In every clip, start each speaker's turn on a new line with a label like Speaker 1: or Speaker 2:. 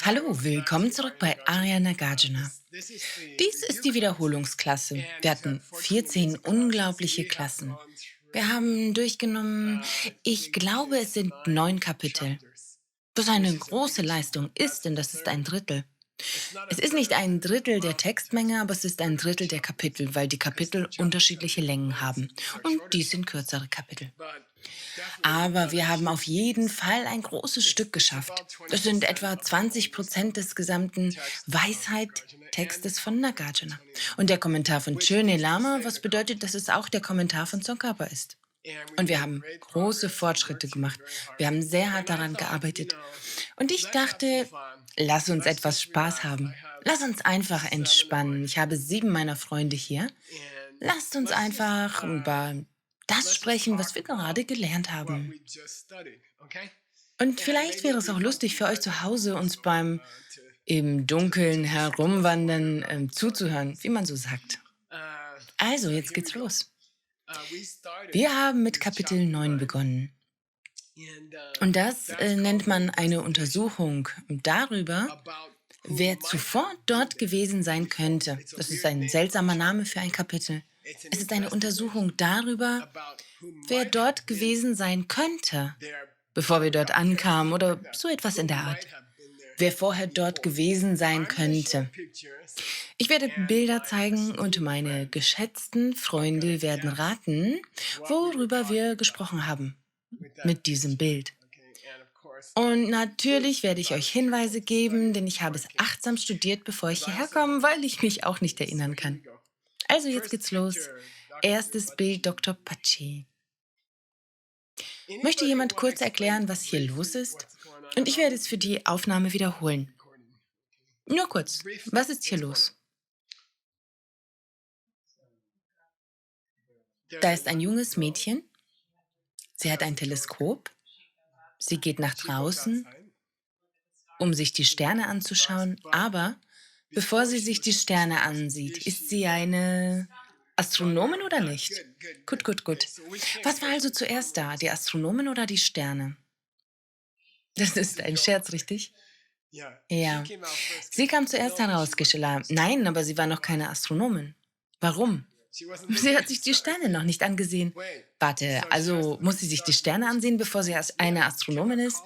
Speaker 1: Hallo, willkommen zurück bei Arya Nagarjuna. Dies ist die Wiederholungsklasse. Wir hatten 14 unglaubliche Klassen. Wir haben durchgenommen, ich glaube, es sind 9 Kapitel. Was eine große Leistung ist, denn das ist ein Drittel. Es ist nicht ein Drittel der Textmenge, aber es ist ein Drittel der Kapitel, weil die Kapitel unterschiedliche Längen haben. Und dies sind kürzere Kapitel. Aber wir haben auf jeden Fall ein großes Stück geschafft. Das sind etwa 20% des gesamten Weisheit-Textes von Nagarjuna. Und der Kommentar von Chöne Lama, was bedeutet, dass es auch der Kommentar von Tsongkhapa ist. Und wir haben große Fortschritte gemacht. Wir haben sehr hart daran gearbeitet. Und ich dachte, lass uns etwas Spaß haben. Lass uns einfach entspannen. Ich habe 7 meiner Freunde hier. Lasst uns einfach über das sprechen, was wir gerade gelernt haben. Und vielleicht wäre es auch lustig für euch zu Hause, uns beim im Dunkeln herumwandern zuzuhören, wie man so sagt. Also, jetzt geht's los. Wir haben mit Kapitel 9 begonnen. Und das nennt man eine Untersuchung darüber, wer zuvor dort gewesen sein könnte. Das ist ein seltsamer Name für ein Kapitel. Es ist eine Untersuchung darüber, wer dort gewesen sein könnte, bevor wir dort ankamen oder so etwas in der Art. Wer vorher dort gewesen sein könnte. Ich werde Bilder zeigen und meine geschätzten Freunde werden raten, worüber wir gesprochen haben mit diesem Bild. Und natürlich werde ich euch Hinweise geben, denn ich habe es achtsam studiert, bevor ich hierher komme, weil ich mich auch nicht erinnern kann. Also jetzt geht's los. Erstes Bild Dr. Pachi. Möchte jemand kurz erklären, was hier los ist? Und ich werde es für die Aufnahme wiederholen. Nur kurz. Was ist hier los? Da ist ein junges Mädchen. Sie hat ein Teleskop. Sie geht nach draußen, um sich die Sterne anzuschauen. Aber bevor sie sich die Sterne ansieht, ist sie eine Astronomin oder nicht? Gut, gut, gut. Was war also zuerst da, die Astronomin oder die Sterne? Das ist ein Scherz, richtig? Ja. Sie kam zuerst heraus, Geschela. Nein, aber sie war noch keine Astronomin. Warum? Sie hat sich die Sterne noch nicht angesehen. Warte, also muss sie sich die Sterne ansehen, bevor sie eine Astronomin ist?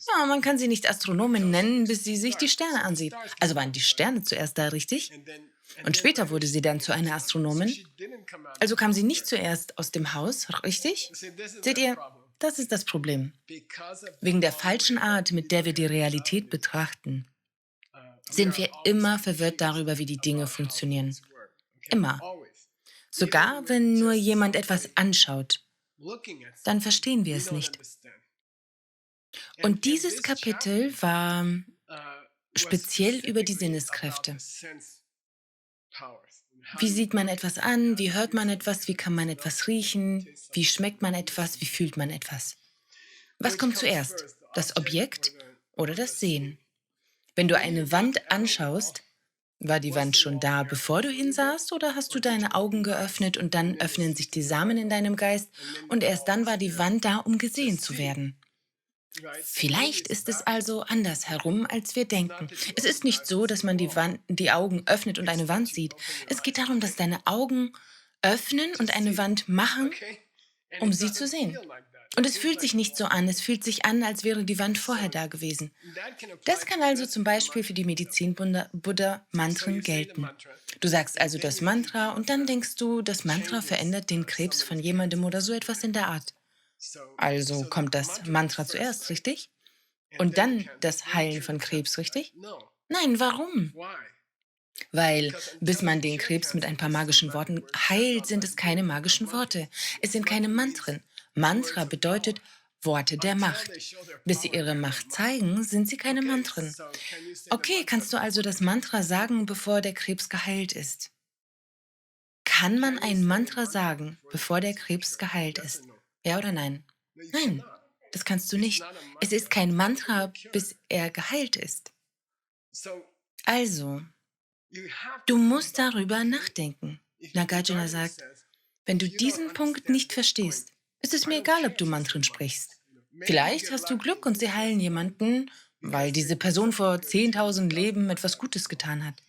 Speaker 1: Ja, man kann sie nicht Astronomin nennen, bis sie sich die Sterne ansieht. Also waren die Sterne zuerst da, richtig? Und später wurde sie dann zu einer Astronomin. Also kam sie nicht zuerst aus dem Haus, richtig? Seht ihr, das ist das Problem. Wegen der falschen Art, mit der wir die Realität betrachten, sind wir immer verwirrt darüber, wie die Dinge funktionieren. Immer. Sogar wenn nur jemand etwas anschaut, dann verstehen wir es nicht. Und dieses Kapitel war speziell über die Sinneskräfte. Wie sieht man etwas an? Wie hört man etwas? Wie kann man etwas riechen? Wie schmeckt man etwas? Wie fühlt man etwas? Was kommt zuerst? Das Objekt oder das Sehen? Wenn du eine Wand anschaust, war die Wand schon da, bevor du hinsahst, oder hast du deine Augen geöffnet und dann öffnen sich die Samen in deinem Geist und erst dann war die Wand da, um gesehen zu werden? Vielleicht ist es also andersherum, als wir denken. Es ist nicht so, dass man die Augen öffnet und eine Wand sieht. Es geht darum, dass deine Augen öffnen und eine Wand machen, um sie zu sehen. Und es fühlt sich nicht so an. Es fühlt sich an, als wäre die Wand vorher da gewesen. Das kann also zum Beispiel für die Medizin-Buddha-Mantren gelten. Du sagst also das Mantra und dann denkst du, das Mantra verändert den Krebs von jemandem oder so etwas in der Art. Also kommt das Mantra zuerst, richtig? Und dann das Heilen von Krebs, richtig? Nein, warum? Weil bis man den Krebs mit ein paar magischen Worten heilt, sind es keine magischen Worte. Es sind keine Mantren. Mantra bedeutet Worte der Macht. Bis sie ihre Macht zeigen, sind sie keine Mantren. Okay, kannst du also das Mantra sagen, bevor der Krebs geheilt ist? Kann man ein Mantra sagen, bevor der Krebs geheilt ist? Ja oder nein? Nein, das kannst du nicht. Es ist kein Mantra, bis er geheilt ist. Also, du musst darüber nachdenken. Nagarjuna sagt, wenn du diesen Punkt nicht verstehst, ist es mir egal, ob du Mantren sprichst. Vielleicht hast du Glück und sie heilen jemanden weil diese Person vor 10.000 Leben etwas Gutes getan hat.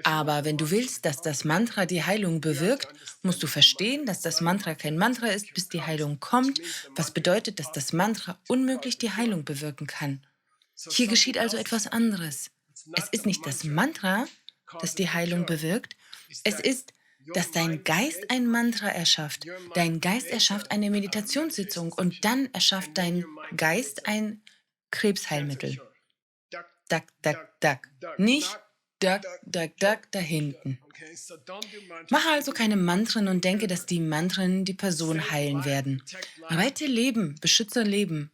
Speaker 1: Aber wenn du willst, dass das Mantra die Heilung bewirkt, musst du verstehen, dass das Mantra kein Mantra ist, bis die Heilung kommt, was bedeutet, dass das Mantra unmöglich die Heilung bewirken kann. Hier geschieht also etwas anderes. Es ist nicht das Mantra, das die Heilung bewirkt, es ist, dass dein Geist ein Mantra erschafft. Dein Geist erschafft eine Meditationssitzung und dann erschafft dein Geist ein Krebsheilmittel. Duck, duck, duck. Nicht duck, duck, duck da hinten. Mache also keine Mantren und denke, dass die Mantren die Person heilen werden. Rette Leben, beschütze Leben.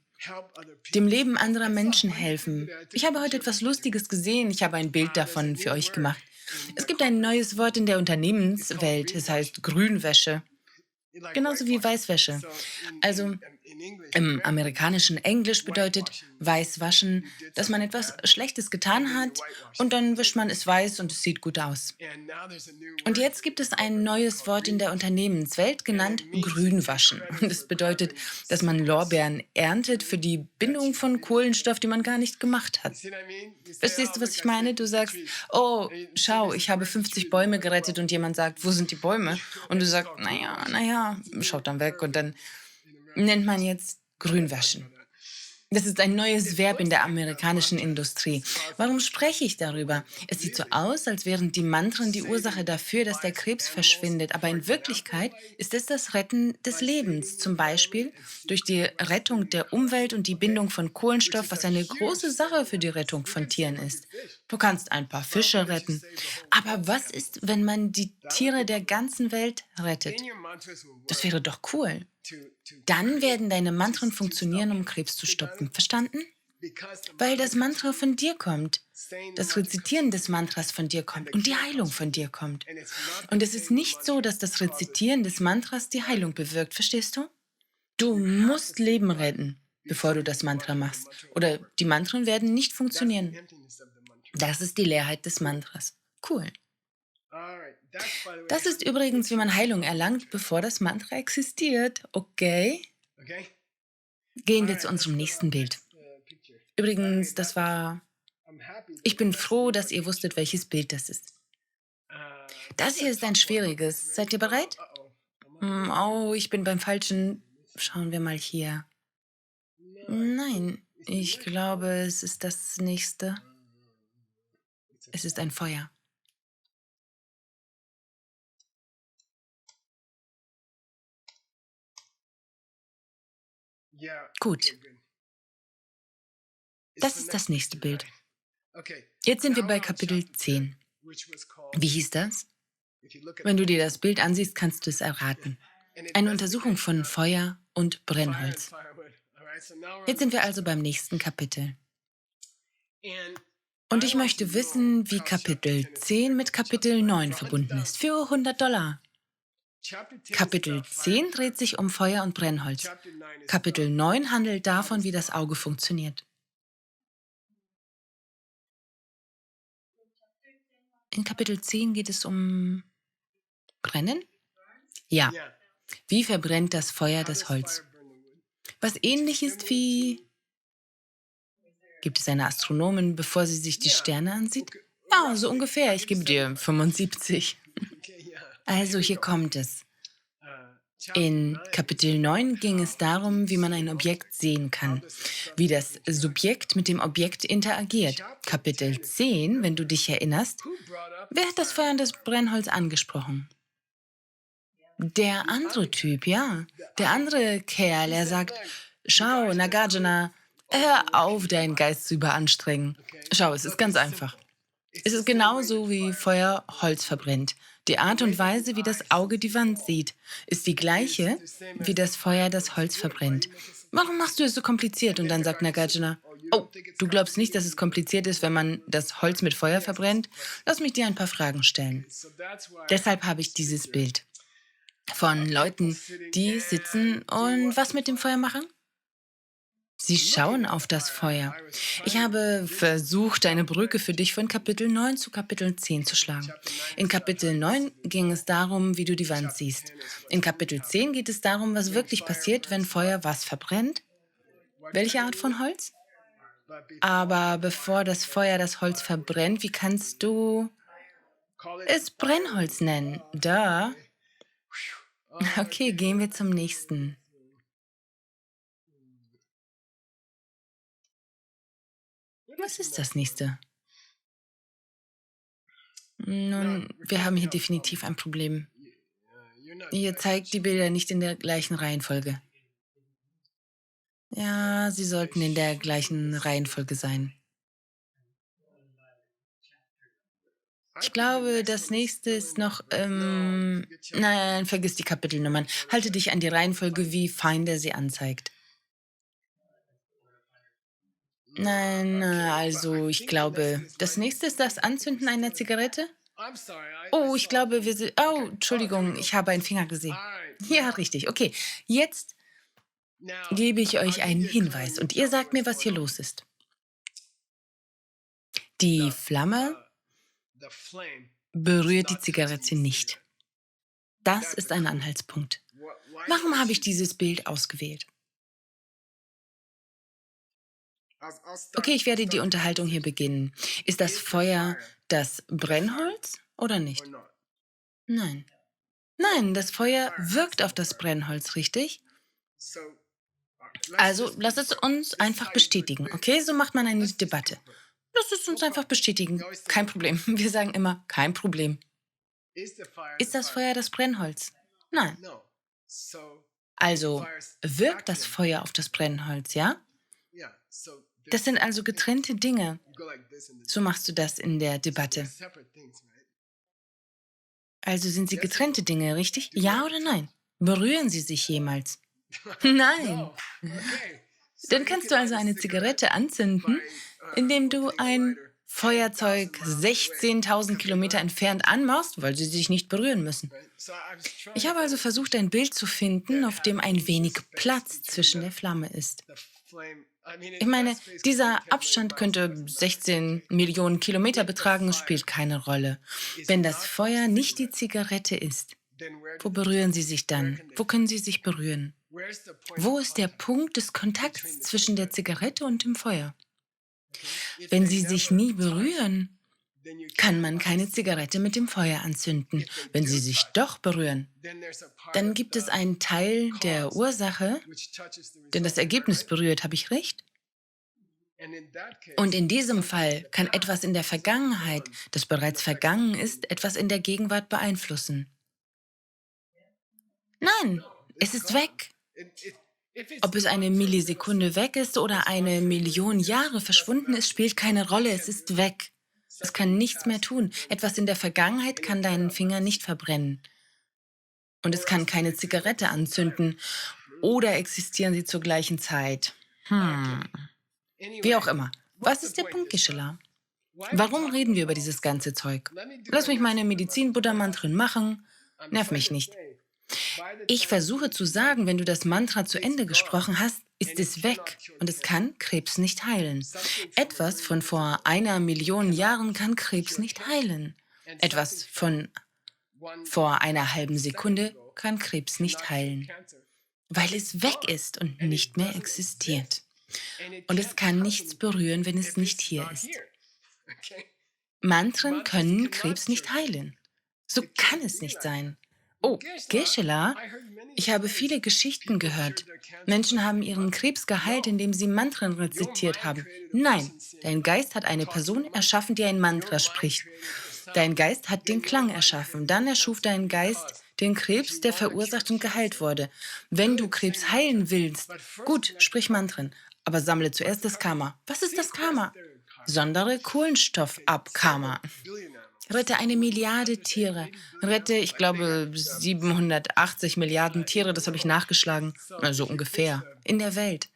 Speaker 1: Dem Leben anderer Menschen helfen. Ich habe heute etwas Lustiges gesehen. Ich habe ein Bild davon für euch gemacht. Es gibt ein neues Wort in der Unternehmenswelt. Es heißt Grünwäsche. Genauso wie Weißwäsche. Also im amerikanischen Englisch bedeutet weiß waschen, dass man etwas Schlechtes getan hat und dann wischt man es weiß und es sieht gut aus. Und jetzt gibt es ein neues Wort in der Unternehmenswelt genannt Grünwaschen. Und es bedeutet, dass man Lorbeeren erntet für die Bindung von Kohlenstoff, die man gar nicht gemacht hat. Verstehst du, was ich meine? Du sagst, oh, schau, ich habe 50 Bäume gerettet und jemand sagt, wo sind die Bäume? Und du sagst, naja, schaut dann weg und dann nennt man jetzt Grünwaschen. Das ist ein neues Verb in der amerikanischen Industrie. Warum spreche ich darüber? Es sieht so aus, als wären die Mantren die Ursache dafür, dass der Krebs verschwindet. Aber in Wirklichkeit ist es das Retten des Lebens. Zum Beispiel durch die Rettung der Umwelt und die Bindung von Kohlenstoff, was eine große Sache für die Rettung von Tieren ist. Du kannst ein paar Fische retten. Aber was ist, wenn man die Tiere der ganzen Welt rettet? Das wäre doch cool. Dann werden deine Mantren funktionieren, um Krebs zu stoppen. Verstanden? Weil das Mantra von dir kommt, das Rezitieren des Mantras von dir kommt und die Heilung von dir kommt. Und es ist nicht so, dass das Rezitieren des Mantras die Heilung bewirkt. Verstehst du? Du musst Leben retten, bevor du das Mantra machst. Oder die Mantren werden nicht funktionieren. Das ist die Leerheit des Mantras. Cool. Das ist übrigens, wie man Heilung erlangt, bevor das Mantra existiert. Okay? Gehen wir zu unserem nächsten Bild. Übrigens, das war... Ich bin froh, dass ihr wusstet, welches Bild das ist. Das hier ist ein schwieriges. Seid ihr bereit? Oh, ich bin beim Falschen. Schauen wir mal hier. Nein, ich glaube, es ist das nächste. Es ist ein Feuer. Gut, das ist das nächste Bild. Jetzt sind wir bei Kapitel 10. Wie hieß das? Wenn du dir das Bild ansiehst, kannst du es erraten. Eine Untersuchung von Feuer und Brennholz. Jetzt sind wir also beim nächsten Kapitel. Und ich möchte wissen, wie Kapitel 10 mit Kapitel 9 verbunden ist. Für $100. Kapitel 10 dreht sich um Feuer und Brennholz. Kapitel 9 handelt davon, wie das Auge funktioniert. In Kapitel 10 geht es um Brennen? Ja. Wie verbrennt das Feuer das Holz? Was ähnlich ist wie... Gibt es eine Astronomin, bevor sie sich die Sterne ansieht? Ja, so ungefähr. Ich gebe dir 75. Also hier kommt es. In Kapitel 9 ging es darum, wie man ein Objekt sehen kann, wie das Subjekt mit dem Objekt interagiert. Kapitel 10, wenn du dich erinnerst, wer hat das Feuer und das Brennholz angesprochen? Der andere Typ, ja. Der andere Kerl, er sagt, schau, Nagarjuna, hör auf, deinen Geist zu überanstrengen. Schau, es ist ganz einfach. Es ist genauso, wie Feuer Holz verbrennt. Die Art und Weise, wie das Auge die Wand sieht, ist die gleiche, wie das Feuer das Holz verbrennt. Warum machst du es so kompliziert? Und dann sagt Nagarjuna, oh, du glaubst nicht, dass es kompliziert ist, wenn man das Holz mit Feuer verbrennt? Lass mich dir ein paar Fragen stellen. Deshalb habe ich dieses Bild von Leuten, die sitzen und was mit dem Feuer machen? Sie schauen auf das Feuer. Ich habe versucht, eine Brücke für dich von Kapitel 9 zu Kapitel 10 zu schlagen. In Kapitel 9 ging es darum, wie du die Wand siehst. In Kapitel 10 geht es darum, was wirklich passiert, wenn Feuer was verbrennt. Welche Art von Holz? Aber bevor das Feuer das Holz verbrennt, wie kannst du es Brennholz nennen? Da. Okay, gehen wir zum nächsten. Was ist das nächste? Nun, wir haben hier definitiv ein Problem. Ihr zeigt die Bilder nicht in der gleichen Reihenfolge. Ja, sie sollten in der gleichen Reihenfolge sein. Ich glaube, das nächste ist noch, nein, vergiss die Kapitelnummern. Halte dich an die Reihenfolge, wie Finder sie anzeigt. Nein, also ich glaube, das nächste ist das Anzünden einer Zigarette. Oh, ich glaube, wir sind. Oh, Entschuldigung, ich habe einen Finger gesehen. Ja, richtig. Okay, jetzt gebe ich euch einen Hinweis und ihr sagt mir, was hier los ist. Die Flamme berührt die Zigarette nicht. Das ist ein Anhaltspunkt. Warum habe ich dieses Bild ausgewählt? Okay, ich werde die Unterhaltung hier beginnen. Ist das Feuer das Brennholz oder nicht? Nein. Nein, das Feuer wirkt auf das Brennholz, richtig? Also, lass es uns einfach bestätigen, okay? So macht man eine Debatte. Lass es uns einfach bestätigen. Kein Problem. Wir sagen immer, kein Problem. Ist das Feuer das Brennholz? Nein. Also, wirkt das Feuer auf das Brennholz, ja? Das sind also getrennte Dinge. So machst du das in der Debatte. Also sind sie getrennte Dinge, richtig? Ja oder nein? Berühren sie sich jemals? Nein. Dann kannst du also eine Zigarette anzünden, indem du ein Feuerzeug 16.000 Kilometer entfernt anmachst, weil sie sich nicht berühren müssen. Ich habe also versucht, ein Bild zu finden, auf dem ein wenig Platz zwischen der Flamme ist. Ich meine, dieser Abstand könnte 16 Millionen Kilometer betragen, es spielt keine Rolle. Wenn das Feuer nicht die Zigarette ist, wo berühren sie sich dann? Wo können sie sich berühren? Wo ist der Punkt des Kontakts zwischen der Zigarette und dem Feuer? Wenn sie sich nie berühren, kann man keine Zigarette mit dem Feuer anzünden. Wenn sie sich doch berühren, dann gibt es einen Teil der Ursache, der das Ergebnis berührt. Habe ich recht? Und in diesem Fall kann etwas in der Vergangenheit, das bereits vergangen ist, etwas in der Gegenwart beeinflussen. Nein, es ist weg. Ob es eine Millisekunde weg ist oder eine Million Jahre verschwunden ist, spielt keine Rolle. Es ist weg. Es kann nichts mehr tun. Etwas in der Vergangenheit kann deinen Finger nicht verbrennen. Und es kann keine Zigarette anzünden. Oder existieren sie zur gleichen Zeit? Wie auch immer. Was ist der Punkt, Gisela? Warum reden wir über dieses ganze Zeug? Lass mich meine Medizin-Buddha-Mantren machen. Nerv mich nicht. Ich versuche zu sagen, wenn du das Mantra zu Ende gesprochen hast, ist es weg und es kann Krebs nicht heilen. Etwas von vor 1 Million Jahren kann Krebs nicht heilen. Etwas von vor einer halben Sekunde kann Krebs nicht heilen, weil es weg ist und nicht mehr existiert. Und es kann nichts berühren, wenn es nicht hier ist. Mantren können Krebs nicht heilen. So kann es nicht sein. Oh, Geshe-la, ich habe viele Geschichten gehört. Menschen haben ihren Krebs geheilt, indem sie Mantren rezitiert haben. Nein, dein Geist hat eine Person erschaffen, die ein Mantra spricht. Dein Geist hat den Klang erschaffen. Dann erschuf dein Geist den Krebs, der verursacht und geheilt wurde. Wenn du Krebs heilen willst, gut, sprich Mantren, aber sammle zuerst das Karma. Was ist das Karma? Sondere Kohlenstoff ab Karma. Rette 1 Milliarde Tiere. Rette, ich glaube, 780 Milliarden Tiere, das habe ich nachgeschlagen. Also ungefähr. In der Welt.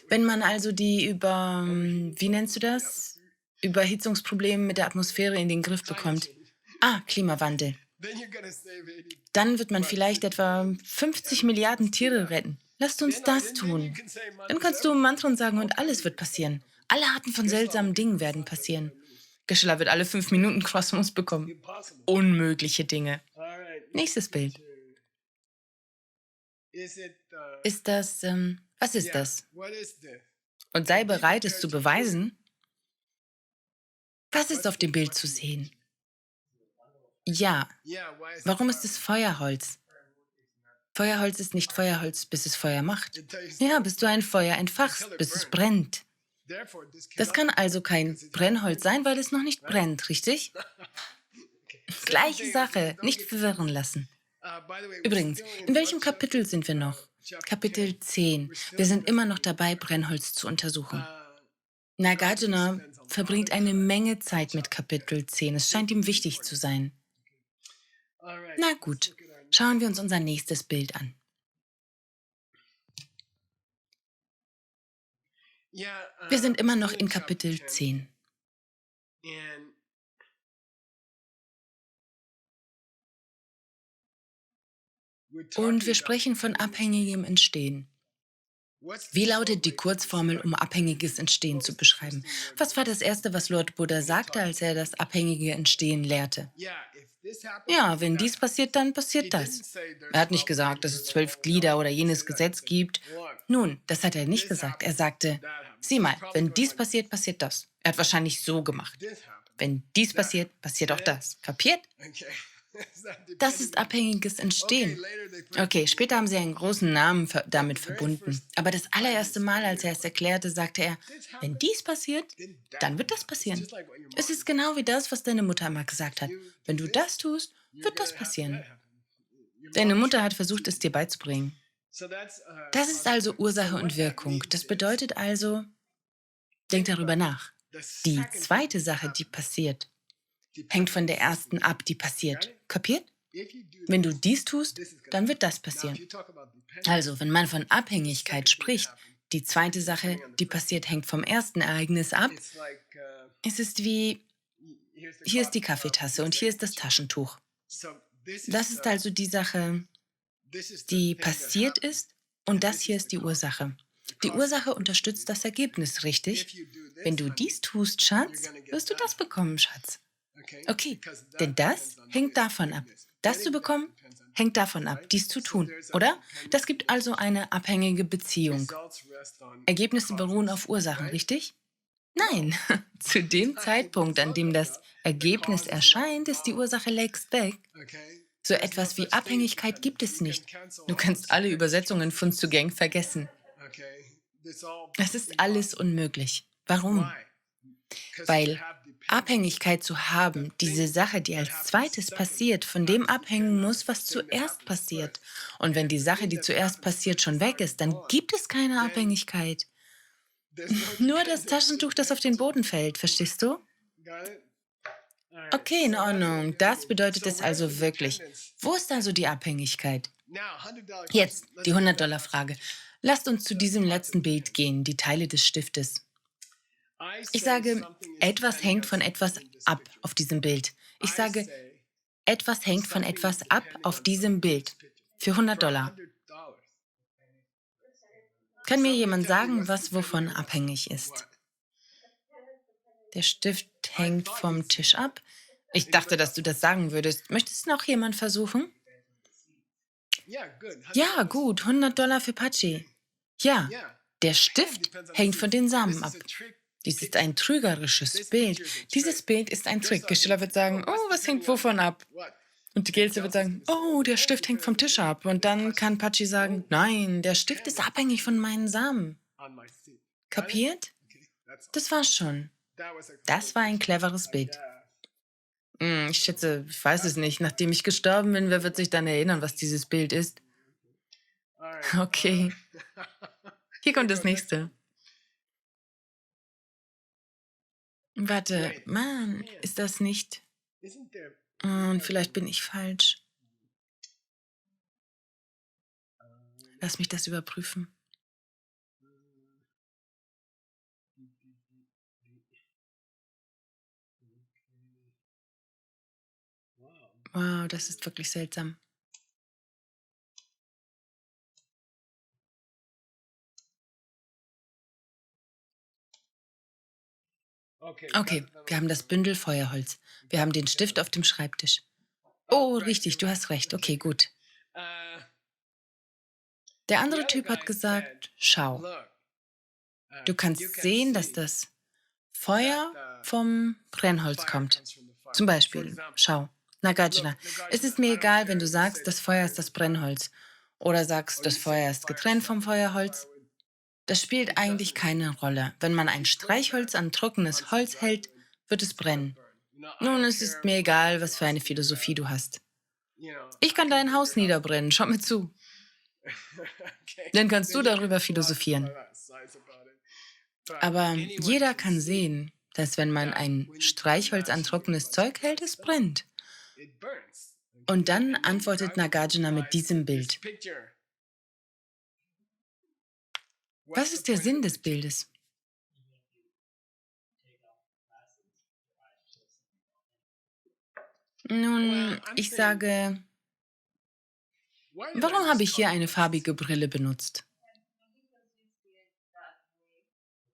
Speaker 1: Wenn man also die wie nennst du das? Überhitzungsprobleme mit der Atmosphäre in den Griff bekommt. Klimawandel. Dann wird man vielleicht etwa 50 Milliarden Tiere retten. Lasst uns das tun. Dann kannst du Mantren sagen und alles wird passieren. Alle Arten von seltsamen Dingen werden passieren. Geschilla wird alle 5 Minuten Kosmos bekommen. Unmögliche Dinge. Nächstes Bild. Ist das, was ist das? und sei bereit, es zu beweisen. Was ist auf dem Bild zu sehen? Ja, warum ist es Feuerholz? Feuerholz ist nicht Feuerholz, bis es Feuer macht. Ja, bis du ein Feuer entfachst, bis es brennt. Das kann also kein Brennholz sein, weil es noch nicht brennt, richtig? Gleiche Sache, nicht verwirren lassen. Übrigens, in welchem Kapitel sind wir noch? Kapitel 10. Wir sind immer noch dabei, Brennholz zu untersuchen. Nagarjuna verbringt eine Menge Zeit mit Kapitel 10. Es scheint ihm wichtig zu sein. Na gut, schauen wir uns unser nächstes Bild an. Wir sind immer noch in Kapitel 10. Und wir sprechen von abhängigem Entstehen. Wie lautet die Kurzformel, um abhängiges Entstehen zu beschreiben? Was war das Erste, was Lord Buddha sagte, als er das abhängige Entstehen lehrte? Ja, wenn dies passiert, dann passiert das. Er hat nicht gesagt, dass es 12 Glieder oder jenes Gesetz gibt. Nun, das hat er nicht gesagt. Er sagte, sieh mal, wenn dies passiert, passiert das. Er hat wahrscheinlich so gemacht. Wenn dies passiert, passiert auch das. Kapiert? Das ist abhängiges Entstehen. Okay, später haben sie einen großen Namen damit verbunden. Aber das allererste Mal, als er es erklärte, sagte er, wenn dies passiert, dann wird das passieren. Es ist genau wie das, was deine Mutter immer gesagt hat. Wenn du das tust, wird das passieren. Deine Mutter hat versucht, es dir beizubringen. Das ist also Ursache und Wirkung. Das bedeutet also, denk darüber nach. Die zweite Sache, die passiert, hängt von der ersten ab, die passiert. Kapiert? Wenn du dies tust, dann wird das passieren. Also, wenn man von Abhängigkeit spricht, die zweite Sache, die passiert, hängt vom ersten Ereignis ab. Es ist wie, hier ist die Kaffeetasse und hier ist das Taschentuch. Das ist also die Sache, die passiert ist, und das hier ist die Ursache. Die Ursache unterstützt das Ergebnis, richtig? Wenn du dies tust, Schatz, wirst du das bekommen, Schatz. Okay, denn das hängt davon ab. Das zu bekommen, hängt davon ab, dies zu tun, oder? Das gibt also eine abhängige Beziehung. Ergebnisse beruhen auf Ursachen, richtig? Nein, zu dem Zeitpunkt, an dem das Ergebnis erscheint, ist die Ursache längst weg. So etwas wie Abhängigkeit gibt es nicht. Du kannst alle Übersetzungen von zu Gang vergessen. Es ist alles unmöglich. Warum? Weil Abhängigkeit zu haben, diese Sache, die als zweites passiert, von dem abhängen muss, was zuerst passiert. Und wenn die Sache, die zuerst passiert, schon weg ist, dann gibt es keine Abhängigkeit. Nur das Taschentuch, das auf den Boden fällt, verstehst du? Okay, in Ordnung. Das bedeutet es also wirklich. Wo ist also die Abhängigkeit? Jetzt die 100-Dollar-Frage. Lasst uns zu diesem letzten Bild gehen, die Teile des Stiftes. Ich sage, etwas hängt von etwas ab auf diesem Bild. Ich sage, etwas hängt von etwas ab auf diesem Bild. Für 100 $. Kann mir jemand sagen, was wovon abhängig ist? Der Stift hängt vom Tisch ab. Ich dachte, dass du das sagen würdest. Möchte es noch jemand versuchen? Ja, gut, 100 $ für Patschi. Ja, der Stift hängt von den Samen ab. Dies ist ein trügerisches Bild. Dieses Bild ist ein Trick. Geschiller wird sagen, oh, was hängt wovon ab? Und die Gelse wird sagen, oh, der Stift hängt vom Tisch ab. Und dann kann Patschi sagen, nein, der Stift ist abhängig von meinen Samen. Kapiert? Das war's schon. Das war ein cleveres Bild. Ich schätze, ich weiß es nicht. Nachdem ich gestorben bin, wer wird sich dann erinnern, was dieses Bild ist? Okay, hier kommt das nächste. Warte, Mann, ist das nicht? Und vielleicht bin ich falsch. Lass mich das überprüfen. Wow, das ist wirklich seltsam. Okay, wir haben das Bündel Feuerholz. Wir haben den Stift auf dem Schreibtisch. Oh, richtig, du hast recht. Okay, gut. Der andere Typ hat gesagt, schau. Du kannst sehen, dass das Feuer vom Brennholz kommt. Zum Beispiel, schau, Nagarjuna, es ist mir egal, wenn du sagst, das Feuer ist das Brennholz oder sagst, das Feuer ist getrennt vom Feuerholz. Das spielt eigentlich keine Rolle. Wenn man ein Streichholz an trockenes Holz hält, wird es brennen. Nun, es ist mir egal, was für eine Philosophie du hast. Ich kann dein Haus niederbrennen, schau mir zu. Dann kannst du darüber philosophieren. Aber jeder kann sehen, dass wenn man ein Streichholz an trockenes Zeug hält, es brennt. Und dann antwortet Nagarjuna mit diesem Bild. Was ist der Sinn des Bildes? Nun, ich sage, warum habe ich hier eine farbige Brille benutzt?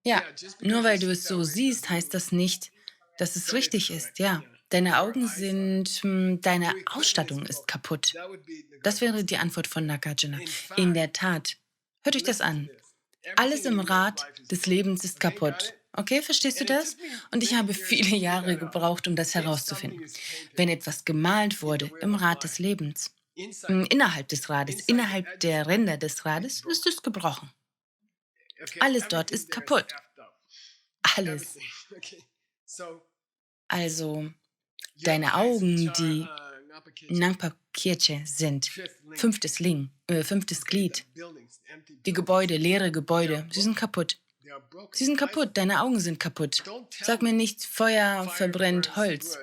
Speaker 1: Ja, nur weil du es so siehst, heißt das nicht, dass es richtig ist. Ja, deine Augen deine Ausstattung ist kaputt. Das wäre die Antwort von Nagarjuna. In der Tat, hört euch das an. Alles im Rad des Lebens ist kaputt. Okay, verstehst du das? Und ich habe viele Jahre gebraucht, um das herauszufinden. Wenn etwas gemalt wurde im Rad des Lebens, innerhalb des Rades, innerhalb der Ränder des Rades, ist es gebrochen. Alles dort ist kaputt. Alles. Also, deine Augen, die Nangpa Kirche sind, fünftes Glied. Die Gebäude, leere Gebäude, sie sind kaputt. Sie sind kaputt, deine Augen sind kaputt. Sag mir nicht, Feuer verbrennt Holz,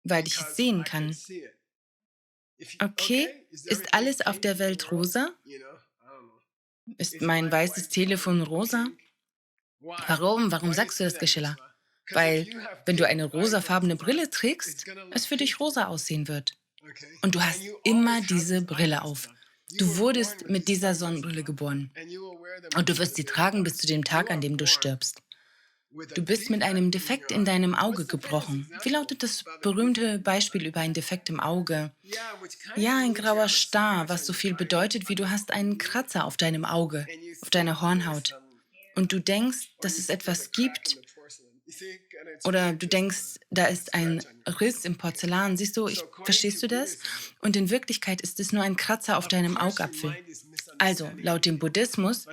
Speaker 1: weil ich es sehen kann. Okay, ist alles auf der Welt rosa? Ist mein weißes Telefon rosa? Warum? Warum sagst du das, Geschilla? Weil, wenn du eine rosafarbene Brille trägst, es für dich rosa aussehen wird. Und du hast immer diese Brille auf. Du wurdest mit dieser Sonnenbrille geboren. Und du wirst sie tragen bis zu dem Tag, an dem du stirbst. Du bist mit einem Defekt in deinem Auge gebrochen. Wie lautet das berühmte Beispiel über ein Defekt im Auge? Ja, ein grauer Star, was so viel bedeutet, wie du hast einen Kratzer auf deinem Auge, auf deiner Hornhaut. Und du denkst, dass es etwas gibt, oder du denkst, da ist ein Riss im Porzellan. Siehst du, verstehst du das? Und in Wirklichkeit ist es nur ein Kratzer auf deinem Augapfel. Also, laut dem Buddhismus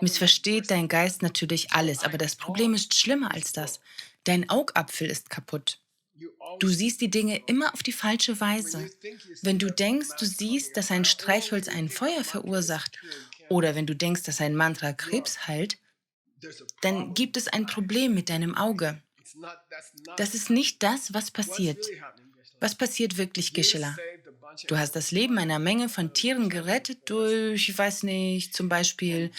Speaker 1: missversteht dein Geist natürlich alles, aber das Problem ist schlimmer als das. Dein Augapfel ist kaputt. Du siehst die Dinge immer auf die falsche Weise. Wenn du denkst, du siehst, dass ein Streichholz ein Feuer verursacht, oder wenn du denkst, dass ein Mantra Krebs heilt, dann gibt es ein Problem mit deinem Auge. Das ist nicht das, was passiert. Was passiert wirklich, Gisela? Du hast das Leben einer Menge von Tieren gerettet durch, ich weiß nicht, zum Beispiel,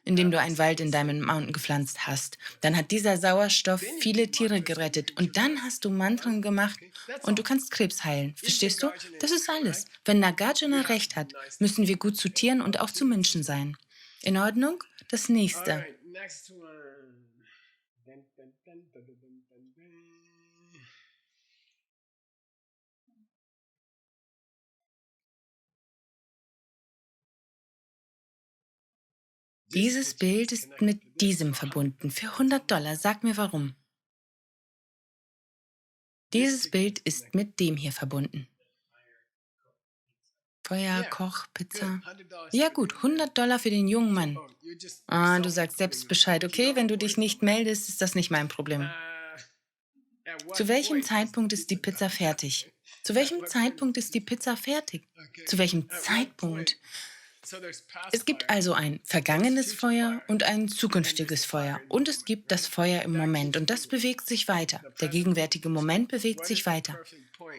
Speaker 1: indem du einen Wald in Diamond Mountain gepflanzt hast. Dann hat dieser Sauerstoff viele Tiere gerettet und dann hast du Mantren gemacht und du kannst Krebs heilen. Verstehst du? Das ist alles. Wenn Nagarjuna recht hat, müssen wir gut zu Tieren und auch zu Menschen sein. In Ordnung? Das nächste. Dieses Bild ist mit diesem verbunden. Für $100. Sag mir warum. Dieses Bild ist mit dem hier verbunden. Feuer, Koch, Pizza. Ja gut, $100 für den jungen Mann. Ah, du sagst selbst Bescheid. Okay, wenn du dich nicht meldest, ist das nicht mein Problem. Zu welchem Zeitpunkt ist die Pizza fertig? Zu welchem Zeitpunkt ist die Pizza fertig? Zu welchem Zeitpunkt? Es gibt also ein vergangenes Feuer und ein zukünftiges Feuer. Und es gibt das Feuer im Moment. Und das bewegt sich weiter. Der gegenwärtige Moment bewegt sich weiter.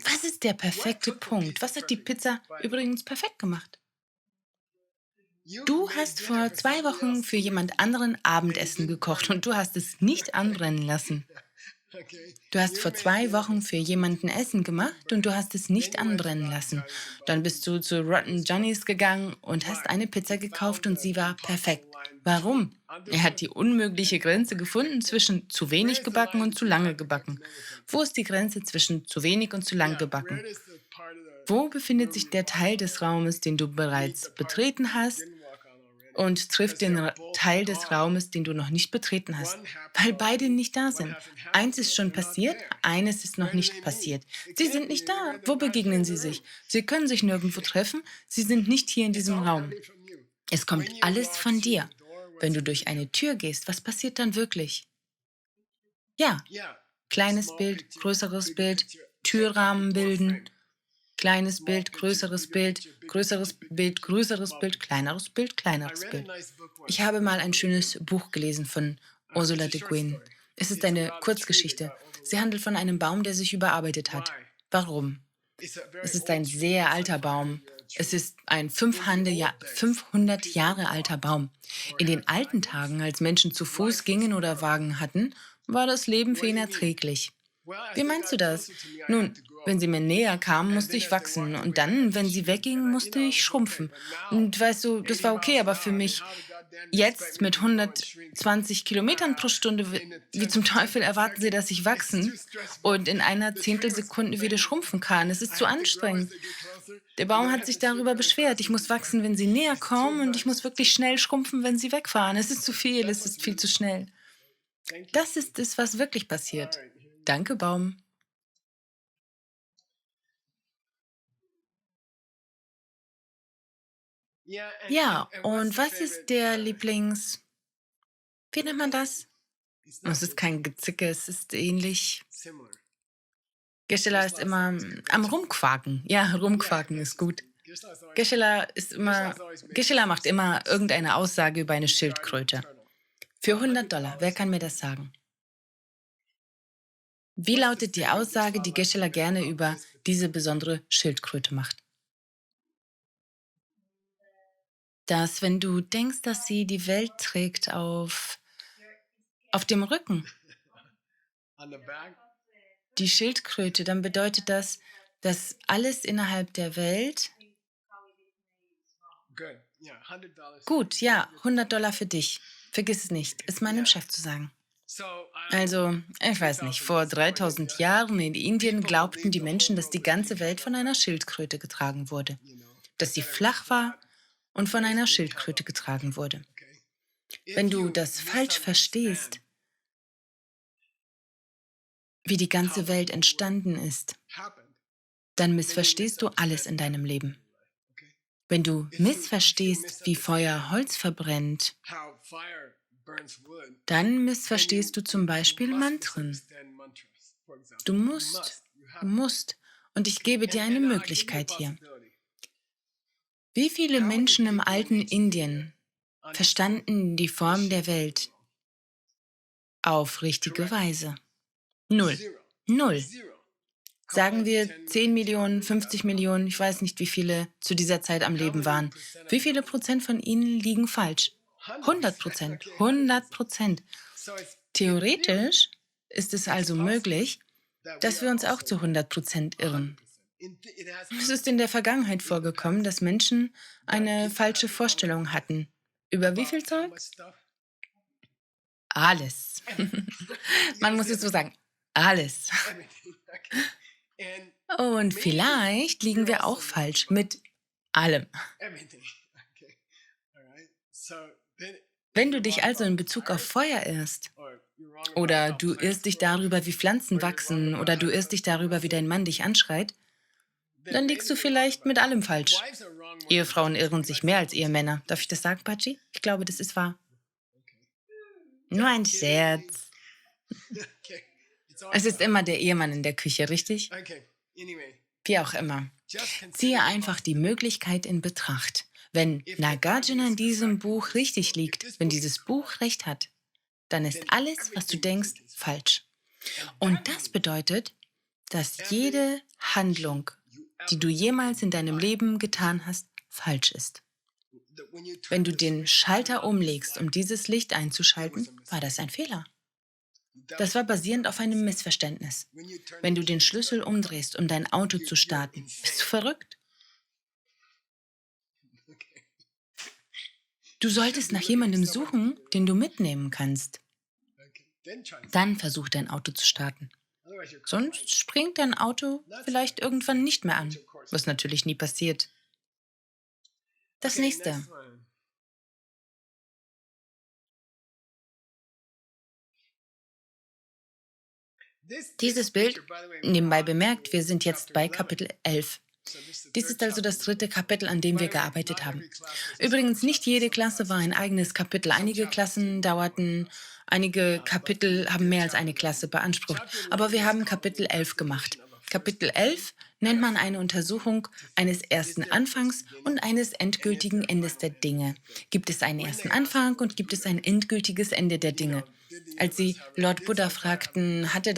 Speaker 1: Was ist der perfekte Punkt? Was hat die Pizza übrigens perfekt gemacht? Du hast vor 2 Wochen für jemand anderen Abendessen gekocht und du hast es nicht anbrennen lassen. Du hast vor 2 Wochen für jemanden Essen gemacht und du hast es nicht anbrennen lassen. Dann bist du zu Rotten Johnny's gegangen und hast eine Pizza gekauft und sie war perfekt. Warum? Er hat die unmögliche Grenze gefunden zwischen zu wenig gebacken und zu lange gebacken. Wo ist die Grenze zwischen zu wenig und zu lang gebacken? Wo befindet sich der Teil des Raumes, den du bereits betreten hast und trifft den Teil des Raumes, den du noch nicht betreten hast, weil beide nicht da sind. Eins ist schon passiert, eines ist noch nicht passiert. Sie sind nicht da. Wo begegnen sie sich? Sie können sich nirgendwo treffen. Sie sind nicht hier in diesem Raum. Es kommt alles von dir. Wenn du durch eine Tür gehst, was passiert dann wirklich? Ja, kleines Bild, größeres Bild, Türrahmen bilden, kleines Bild, größeres Bild, größeres Bild, kleineres Bild, kleineres Bild. Ich habe mal ein schönes Buch gelesen von Ursula Le Guin. Es ist eine Kurzgeschichte. Sie handelt von einem Baum, der sich überarbeitet hat. Warum? Es ist ein sehr alter Baum. Es ist ein 500 Jahre alter Baum. In den alten Tagen, als Menschen zu Fuß gingen oder Wagen hatten, war das Leben für ihn erträglich. Wie meinst du das? Nun, wenn sie mir näher kamen, musste ich wachsen. Und dann, wenn sie weggingen, musste ich schrumpfen. Und weißt du, das war okay, aber für mich jetzt mit 120 Kilometern pro Stunde, wie zum Teufel erwarten sie, dass ich wachsen und in einer Zehntelsekunde wieder schrumpfen kann? Es ist zu anstrengend. Der Baum hat sich darüber beschwert. Ich muss wachsen, wenn sie näher kommen und ich muss wirklich schnell schrumpfen, wenn sie wegfahren. Es ist zu viel, es ist viel zu schnell. Das ist es, was wirklich passiert. Danke, Baum. Ja, und was ist der wie nennt man das? Es ist kein Gezicke, es ist ähnlich. Gisela ist immer am Rumquaken. Ja, Rumquaken ist gut. Gisela macht immer irgendeine Aussage über eine Schildkröte. Für $100. Wer kann mir das sagen? Wie lautet die Aussage, die Gisela gerne über diese besondere Schildkröte macht? Dass, wenn du denkst, dass sie die Welt trägt auf dem Rücken, die Schildkröte, dann bedeutet das, dass alles innerhalb der Welt. Gut, ja, $100 für dich. Vergiss es nicht, es meinem Chef zu sagen. Also, ich weiß nicht, vor 3000 Jahren in Indien glaubten die Menschen, dass die ganze Welt von einer Schildkröte getragen wurde. Dass sie flach war und von einer Schildkröte getragen wurde. Wenn du das falsch verstehst, wie die ganze Welt entstanden ist, dann missverstehst du alles in deinem Leben. Wenn du missverstehst, wie Feuer Holz verbrennt, dann missverstehst du zum Beispiel Mantren. Du musst. Und ich gebe dir eine Möglichkeit hier. Wie viele Menschen im alten Indien verstanden die Form der Welt auf richtige Weise? Null. Null. Sagen wir 10 Millionen, 50 Millionen, ich weiß nicht, wie viele zu dieser Zeit am Leben waren. Wie viele Prozent von ihnen liegen falsch? 100%. 100%. Theoretisch ist es also möglich, dass wir uns auch zu 100% irren. Es ist in der Vergangenheit vorgekommen, dass Menschen eine falsche Vorstellung hatten. Über wie viel Zeug? Alles. Man muss es so sagen. Alles. Und vielleicht liegen wir auch falsch mit allem. Wenn du dich also in Bezug auf Feuer irrst, oder du irrst dich darüber, wie Pflanzen wachsen, oder du irrst dich darüber, wie dein Mann dich anschreit, dann liegst du vielleicht mit allem falsch. Ehefrauen irren sich mehr als Ehemänner. Darf ich das sagen, Patschi? Ich glaube, das ist wahr. Nur ein Scherz. Es ist immer der Ehemann in der Küche, richtig? Wie auch immer. Ziehe einfach die Möglichkeit in Betracht. Wenn Nagarjuna in diesem Buch richtig liegt, wenn dieses Buch recht hat, dann ist alles, was du denkst, falsch. Und das bedeutet, dass jede Handlung, die du jemals in deinem Leben getan hast, falsch ist. Wenn du den Schalter umlegst, um dieses Licht einzuschalten, war das ein Fehler. Das war basierend auf einem Missverständnis. Wenn du den Schlüssel umdrehst, um dein Auto zu starten, bist du verrückt? Du solltest nach jemandem suchen, den du mitnehmen kannst. Dann versuch dein Auto zu starten. Sonst springt dein Auto vielleicht irgendwann nicht mehr an, was natürlich nie passiert. Das nächste. Dieses Bild, nebenbei bemerkt, wir sind jetzt bei Kapitel 11. Dies ist also das dritte Kapitel, an dem wir gearbeitet haben. Übrigens, nicht jede Klasse war ein eigenes Kapitel. Einige Kapitel haben mehr als eine Klasse beansprucht. Aber wir haben Kapitel 11 gemacht. Kapitel 11 nennt man eine Untersuchung eines ersten Anfangs und eines endgültigen Endes der Dinge. Gibt es einen ersten Anfang und gibt es ein endgültiges Ende der Dinge? Als sie Lord Buddha fragten, hatte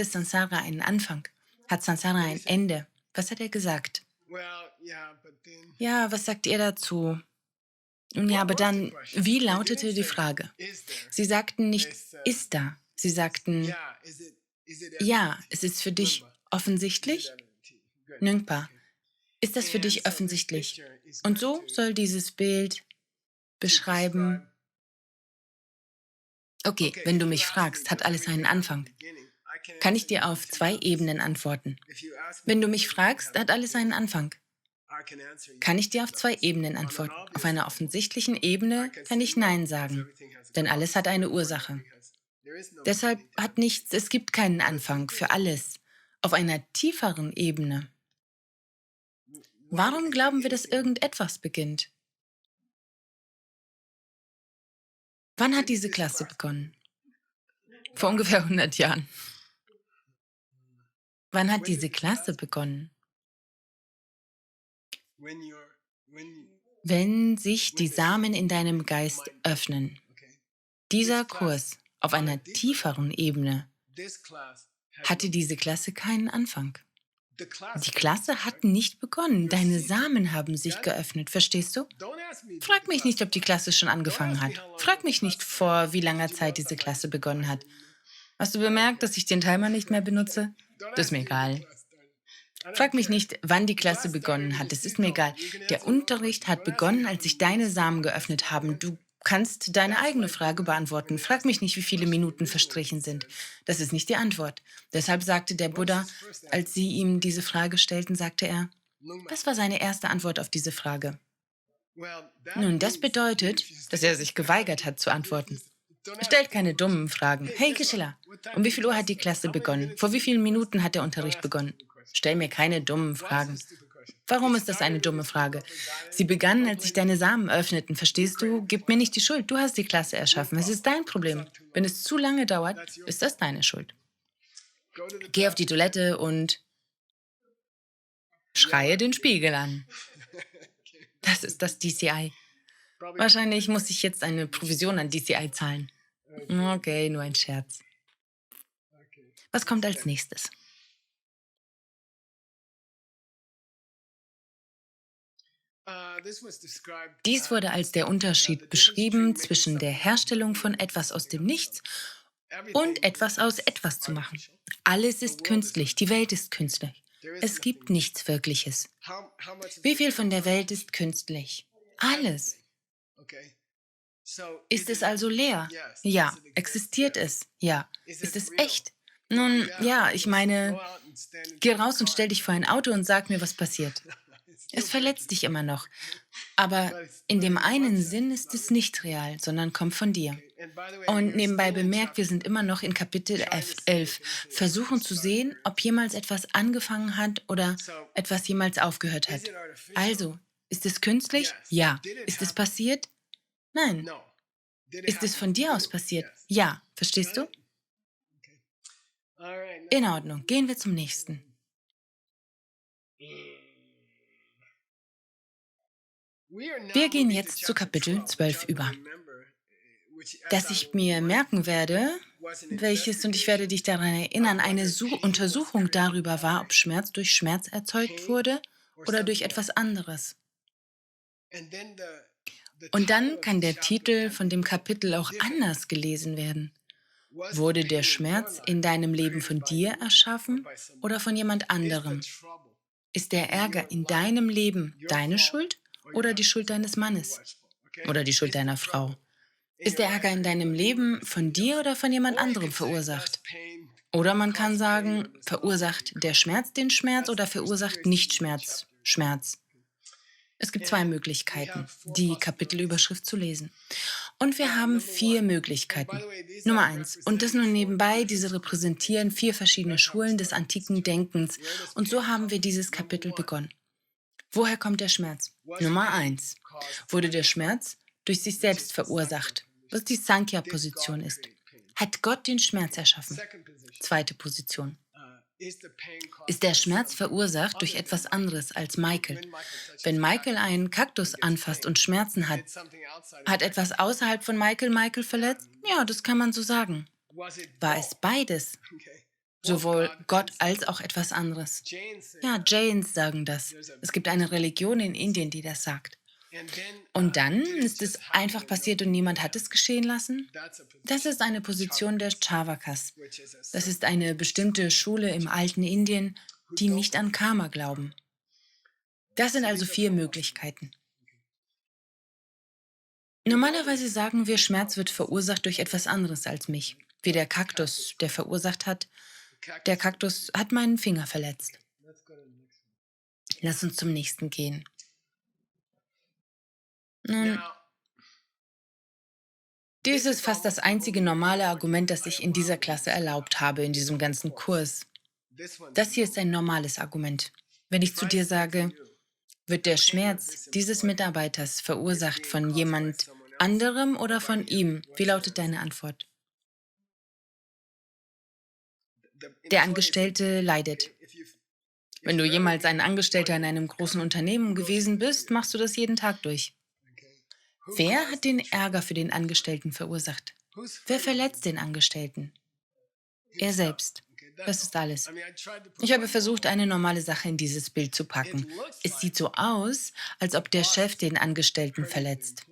Speaker 1: Sansara einen Anfang? Hat Sansara ein Ende? Was hat er gesagt? Ja, was sagt ihr dazu? Ja, aber dann, wie lautete die Frage? Sie sagten nicht, ist da. Sie sagten, ja, es ist für dich offensichtlich? Nüngpa, ist das für dich offensichtlich? Und so soll dieses Bild beschreiben, okay, wenn du mich fragst, hat alles einen Anfang. Kann ich dir auf zwei Ebenen antworten? Wenn du mich fragst, hat alles einen Anfang. Kann ich dir auf zwei Ebenen antworten? Auf einer offensichtlichen Ebene kann ich Nein sagen, denn alles hat eine Ursache. Deshalb es gibt keinen Anfang für alles. Auf einer tieferen Ebene. Warum glauben wir, dass irgendetwas beginnt? Wann hat diese Klasse begonnen? Vor ungefähr 100 Jahren. Wann hat diese Klasse begonnen? Wenn sich die Samen in deinem Geist öffnen. Dieser Kurs auf einer tieferen Ebene hatte diese Klasse keinen Anfang. Die Klasse hat nicht begonnen. Deine Samen haben sich geöffnet. Verstehst du? Frag mich nicht, ob die Klasse schon angefangen hat. Frag mich nicht, vor wie langer Zeit diese Klasse begonnen hat. Hast du bemerkt, dass ich den Timer nicht mehr benutze? Das ist mir egal. Frag mich nicht, wann die Klasse begonnen hat. Es ist mir egal. Der Unterricht hat begonnen, als sich deine Samen geöffnet haben. Du kannst deine eigene Frage beantworten. Frag mich nicht, wie viele Minuten verstrichen sind. Das ist nicht die Antwort. Deshalb sagte der Buddha, als sie ihm diese Frage stellten, sagte er, was war seine erste Antwort auf diese Frage? Nun, das bedeutet, dass er sich geweigert hat zu antworten. Stellt keine dummen Fragen. Hey, Geschilla, um wie viel Uhr hat die Klasse begonnen? Vor wie vielen Minuten hat der Unterricht begonnen? Stell mir keine dummen Fragen. Warum ist das eine dumme Frage? Sie begannen, als sich deine Samen öffneten, verstehst du? Gib mir nicht die Schuld, du hast die Klasse erschaffen. Es ist dein Problem. Wenn es zu lange dauert, ist das deine Schuld. Geh auf die Toilette und schreie den Spiegel an. Das ist das DCI. Wahrscheinlich muss ich jetzt eine Provision an DCI zahlen. Okay, nur ein Scherz. Was kommt als nächstes? Dies wurde als der Unterschied beschrieben zwischen der Herstellung von etwas aus dem Nichts und etwas aus etwas zu machen. Alles ist künstlich, die Welt ist künstlich. Es gibt nichts Wirkliches. Wie viel von der Welt ist künstlich? Alles. Ist es also leer? Ja. Existiert es? Ja. Ist es echt? Nun, ja, ich meine, geh raus und stell dich vor ein Auto und sag mir, was passiert. Es verletzt dich immer noch. Aber in dem einen Sinn ist es nicht real, sondern kommt von dir. Und nebenbei bemerkt, wir sind immer noch in Kapitel 11. Versuchen zu sehen, ob jemals etwas angefangen hat oder etwas jemals aufgehört hat. Also, ist es künstlich? Ja. Ist es passiert? Nein. Ist es von dir aus passiert? Ja. Verstehst du? In Ordnung. Gehen wir zum nächsten. Wir gehen jetzt zu Kapitel 12 über, das ich mir merken werde, und ich werde dich daran erinnern, eine Untersuchung darüber war, ob Schmerz durch Schmerz erzeugt wurde oder durch etwas anderes. Und dann kann der Titel von dem Kapitel auch anders gelesen werden. Wurde der Schmerz in deinem Leben von dir erschaffen oder von jemand anderem? Ist der Ärger in deinem Leben deine Schuld oder die Schuld deines Mannes oder die Schuld deiner Frau? Ist der Ärger in deinem Leben von dir oder von jemand anderem verursacht? Oder man kann sagen, verursacht der Schmerz den Schmerz oder verursacht nicht Schmerz Schmerz? Es gibt zwei Möglichkeiten, die Kapitelüberschrift zu lesen. Und wir haben 4 Möglichkeiten. Nummer eins. Und das nur nebenbei, diese repräsentieren 4 verschiedene Schulen des antiken Denkens. Und so haben wir dieses Kapitel begonnen. Woher kommt der Schmerz? Nummer eins. Wurde der Schmerz durch sich selbst verursacht, was die Sankhya-Position ist? Hat Gott den Schmerz erschaffen? Zweite Position. Ist der Schmerz verursacht durch etwas anderes als Michael? Wenn Michael einen Kaktus anfasst und Schmerzen hat, hat etwas außerhalb von Michael verletzt? Ja, das kann man so sagen. War es beides? Sowohl Gott als auch etwas anderes. Ja, Jains sagen das. Es gibt eine Religion in Indien, die das sagt. Und dann ist es einfach passiert und niemand hat es geschehen lassen? Das ist eine Position der Charvakas. Das ist eine bestimmte Schule im alten Indien, die nicht an Karma glauben. Das sind also 4 Möglichkeiten. Normalerweise sagen wir, Schmerz wird verursacht durch etwas anderes als mich. Wie der Kaktus, der verursacht hat. Der Kaktus hat meinen Finger verletzt. Lass uns zum nächsten gehen. Nun, dies ist fast das einzige normale Argument, das ich in dieser Klasse erlaubt habe, in diesem ganzen Kurs. Das hier ist ein normales Argument. Wenn ich zu dir sage, wird der Schmerz dieses Mitarbeiters verursacht von jemand anderem oder von ihm? Wie lautet deine Antwort? Der Angestellte leidet. Wenn du jemals ein Angestellter in einem großen Unternehmen gewesen bist, machst du das jeden Tag durch. Wer hat den Ärger für den Angestellten verursacht? Wer verletzt den Angestellten? Er selbst. Das ist alles. Ich habe versucht, eine normale Sache in dieses Bild zu packen. Es sieht so aus, als ob der Chef den Angestellten verletzt.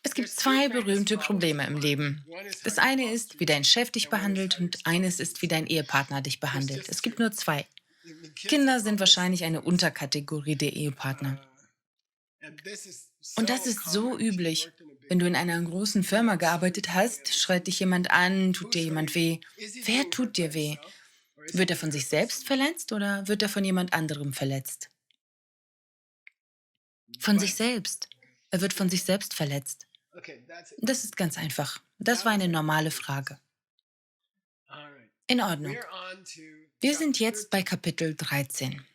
Speaker 1: Es gibt 2 berühmte Probleme im Leben. Das eine ist, wie dein Chef dich behandelt und eines ist, wie dein Ehepartner dich behandelt. Es gibt nur 2. Kinder sind wahrscheinlich eine Unterkategorie der Ehepartner. Und das ist so üblich. Wenn du in einer großen Firma gearbeitet hast, schreit dich jemand an, tut dir jemand weh. Wer tut dir weh? Wird er von sich selbst verletzt oder wird er von jemand anderem verletzt? Von sich selbst. Er wird von sich selbst verletzt. Das ist ganz einfach. Das war eine normale Frage. In Ordnung. Wir sind jetzt bei Kapitel 13.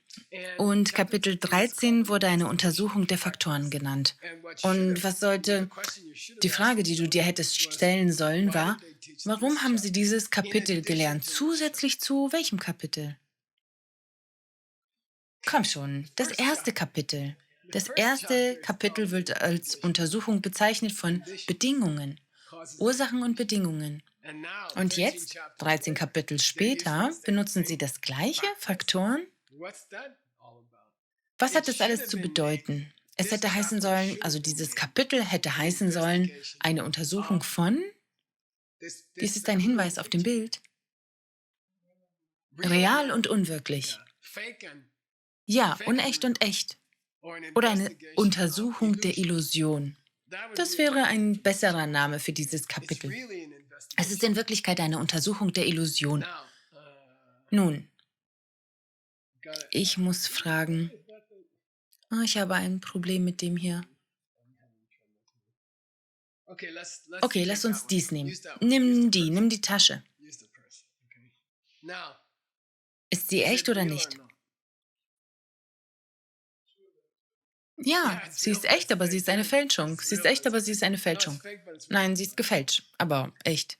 Speaker 1: Und Kapitel 13 wurde eine Untersuchung der Faktoren genannt. Und die Frage, die du dir hättest stellen sollen, war, warum haben sie dieses Kapitel gelernt? Zusätzlich zu welchem Kapitel? Komm schon, das erste Kapitel. Das erste Kapitel wird als Untersuchung bezeichnet von Bedingungen, Ursachen und Bedingungen. Und jetzt, 13 Kapitel später, benutzen sie das gleiche, Faktoren? Was hat das alles zu bedeuten? Es hätte heißen sollen, also dieses Kapitel hätte heißen sollen, eine Untersuchung von, dies ist ein Hinweis auf dem Bild, real und unwirklich. Ja, unecht und echt. Oder eine Untersuchung der Illusion. Das wäre ein besserer Name für dieses Kapitel. Es ist in Wirklichkeit eine Untersuchung der Illusion. Nun, ich muss fragen, ich habe ein Problem mit dem hier. Okay, lass uns dies nehmen. Nimm die Tasche. Ist sie echt oder nicht? Ja, sie ist echt, aber sie ist eine Fälschung. Sie ist echt, aber sie ist eine Fälschung. Nein, sie ist gefälscht, aber echt.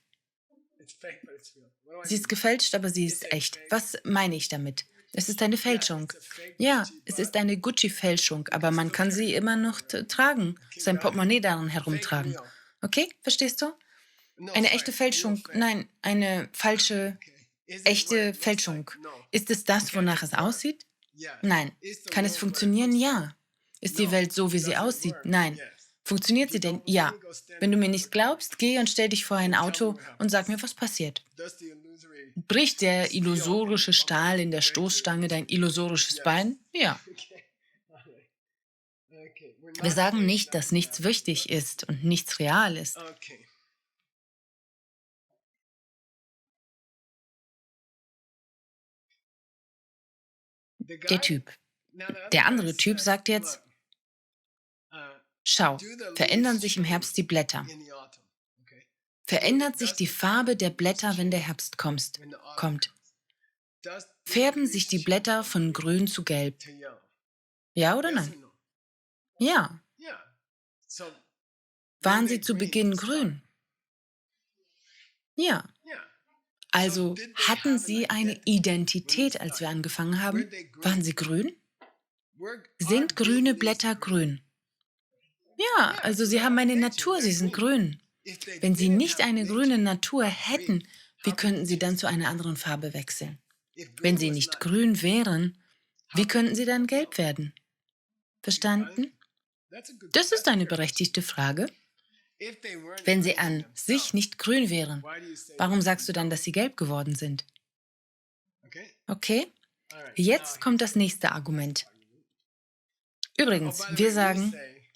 Speaker 1: Sie ist gefälscht, aber sie ist echt. Was meine ich damit? Es ist eine Fälschung. Ja, es ist eine Gucci-Fälschung, aber man kann sie immer noch tragen, sein Portemonnaie darin herumtragen. Okay, verstehst du? Eine echte Fälschung, nein, eine falsche, echte Fälschung. Ist es das, wonach es aussieht? Nein. Kann es funktionieren? Ja. Ist die Welt so, wie sie aussieht? Nein. Funktioniert sie denn? Ja. Wenn du mir nicht glaubst, geh und stell dich vor ein Auto und sag mir, was passiert. Bricht der illusorische Stahl in der Stoßstange dein illusorisches Bein? Ja. Wir sagen nicht, dass nichts wichtig ist und nichts real ist. Der Typ. Der andere Typ sagt jetzt, Schau, verändern sich im Herbst die Blätter? Verändert sich die Farbe der Blätter, wenn der Herbst kommt? Färben sich die Blätter von grün zu gelb? Ja oder nein? Ja. Waren sie zu Beginn grün? Ja. Also hatten sie eine Identität, als wir angefangen haben? Waren sie grün? Sind grüne Blätter grün? Ja, also sie haben eine Natur, sie sind grün. Wenn sie nicht eine grüne Natur hätten, wie könnten sie dann zu einer anderen Farbe wechseln? Wenn sie nicht grün wären, wie könnten sie dann gelb werden? Verstanden? Das ist eine berechtigte Frage. Wenn sie an sich nicht grün wären, warum sagst du dann, dass sie gelb geworden sind? Okay? Jetzt kommt das nächste Argument. Übrigens, wir sagen,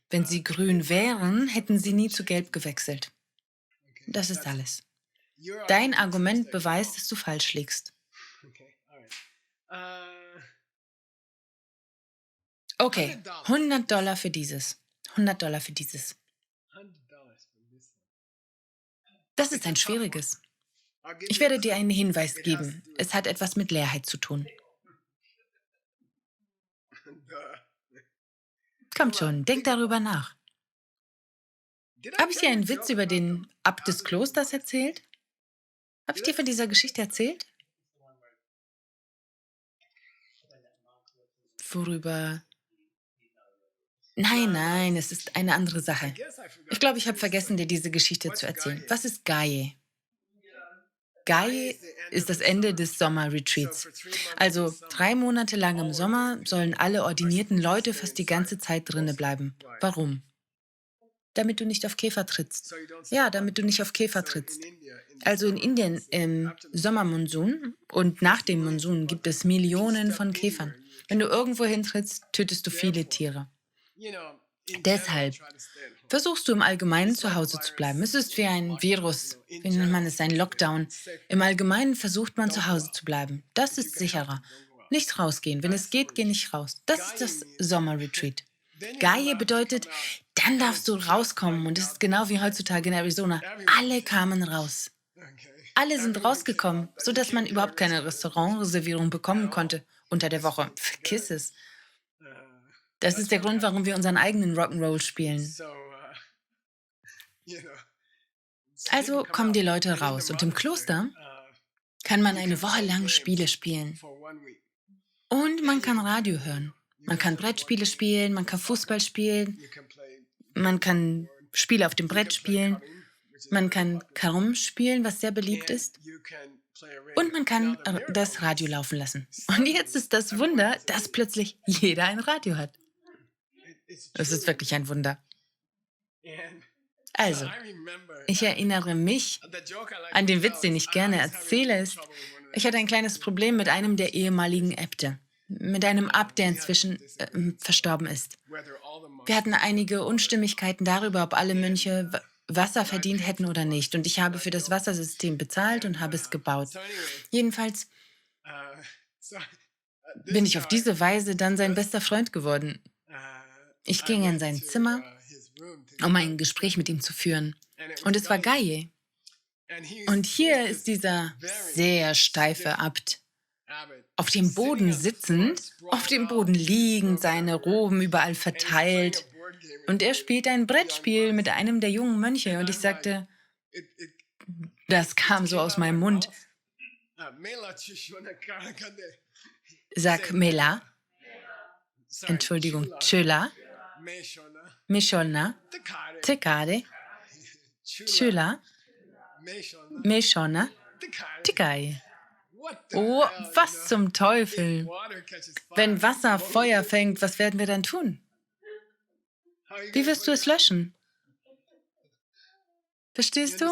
Speaker 1: wenn sie grün wären, hätten sie nie zu gelb gewechselt. Das ist alles. Dein Argument beweist, dass du falsch liegst. Okay, $100 für dieses. $100 für dieses. Das ist ein schwieriges. Ich werde dir einen Hinweis geben. Es hat etwas mit Leerheit zu tun. Kommt schon, denk darüber nach. Habe ich dir einen Witz über den Abt des Klosters erzählt? Habe ich dir von dieser Geschichte erzählt? Worüber? Nein, es ist eine andere Sache. Ich glaube, ich habe vergessen, dir diese Geschichte zu erzählen. Was ist Gaye? Gaye ist das Ende des Sommerretreats. Also 3 Monate lang im Sommer sollen alle ordinierten Leute fast die ganze Zeit drinne bleiben. Warum? Damit du nicht auf Käfer trittst. Ja, damit du nicht auf Käfer trittst. Also in Indien im Sommermonsun und nach dem Monsun gibt es Millionen von Käfern. Wenn du irgendwo hintrittst, tötest du viele Tiere. Deshalb versuchst du im Allgemeinen zu Hause zu bleiben. Es ist wie ein Virus, wie nennt man es, ein Lockdown. Im Allgemeinen versucht man zu Hause zu bleiben. Das ist sicherer. Nicht rausgehen. Wenn es geht, geh nicht raus. Das ist das Sommerretreat. Gaye bedeutet, dann darfst du rauskommen. Und es ist genau wie heutzutage in Arizona. Alle kamen raus. Alle sind rausgekommen, sodass man überhaupt keine Restaurantreservierung bekommen konnte unter der Woche. Vergiss es. Das ist der Grund, warum wir unseren eigenen Rock'n'Roll spielen. Also kommen die Leute raus und im Kloster kann man eine Woche lang Spiele spielen. Und man kann Radio hören. Man kann Brettspiele spielen, man kann Fußball spielen, man kann Spiele auf dem Brett spielen, man kann Carom spielen, was sehr beliebt ist. Und man kann das Radio laufen lassen. Und jetzt ist das Wunder, dass plötzlich jeder ein Radio hat. Es ist wirklich ein Wunder. Also, ich erinnere mich an den Witz, den ich gerne erzähle, ist, ich hatte ein kleines Problem mit einem der ehemaligen Äbte. Mit einem Abt, der inzwischen verstorben ist. Wir hatten einige Unstimmigkeiten darüber, ob alle Mönche Wasser verdient hätten oder nicht. Und ich habe für das Wassersystem bezahlt und habe es gebaut. Jedenfalls bin ich auf diese Weise dann sein bester Freund geworden. Ich ging in sein Zimmer, um ein Gespräch mit ihm zu führen. Und es war Gaye. Und hier ist dieser sehr steife Abt. Auf dem Boden sitzend, auf dem Boden liegend, seine Roben überall verteilt. Und er spielt ein Brettspiel mit einem der jungen Mönche. Und ich sagte, das kam so aus meinem Mund. Sag Mela. Entschuldigung, Chöla. Meshona. Tekade. Chöla. Meshona. Tikai. Oh, was zum Teufel? Wenn Wasser Feuer fängt, was werden wir dann tun? Wie wirst du es löschen? Verstehst du?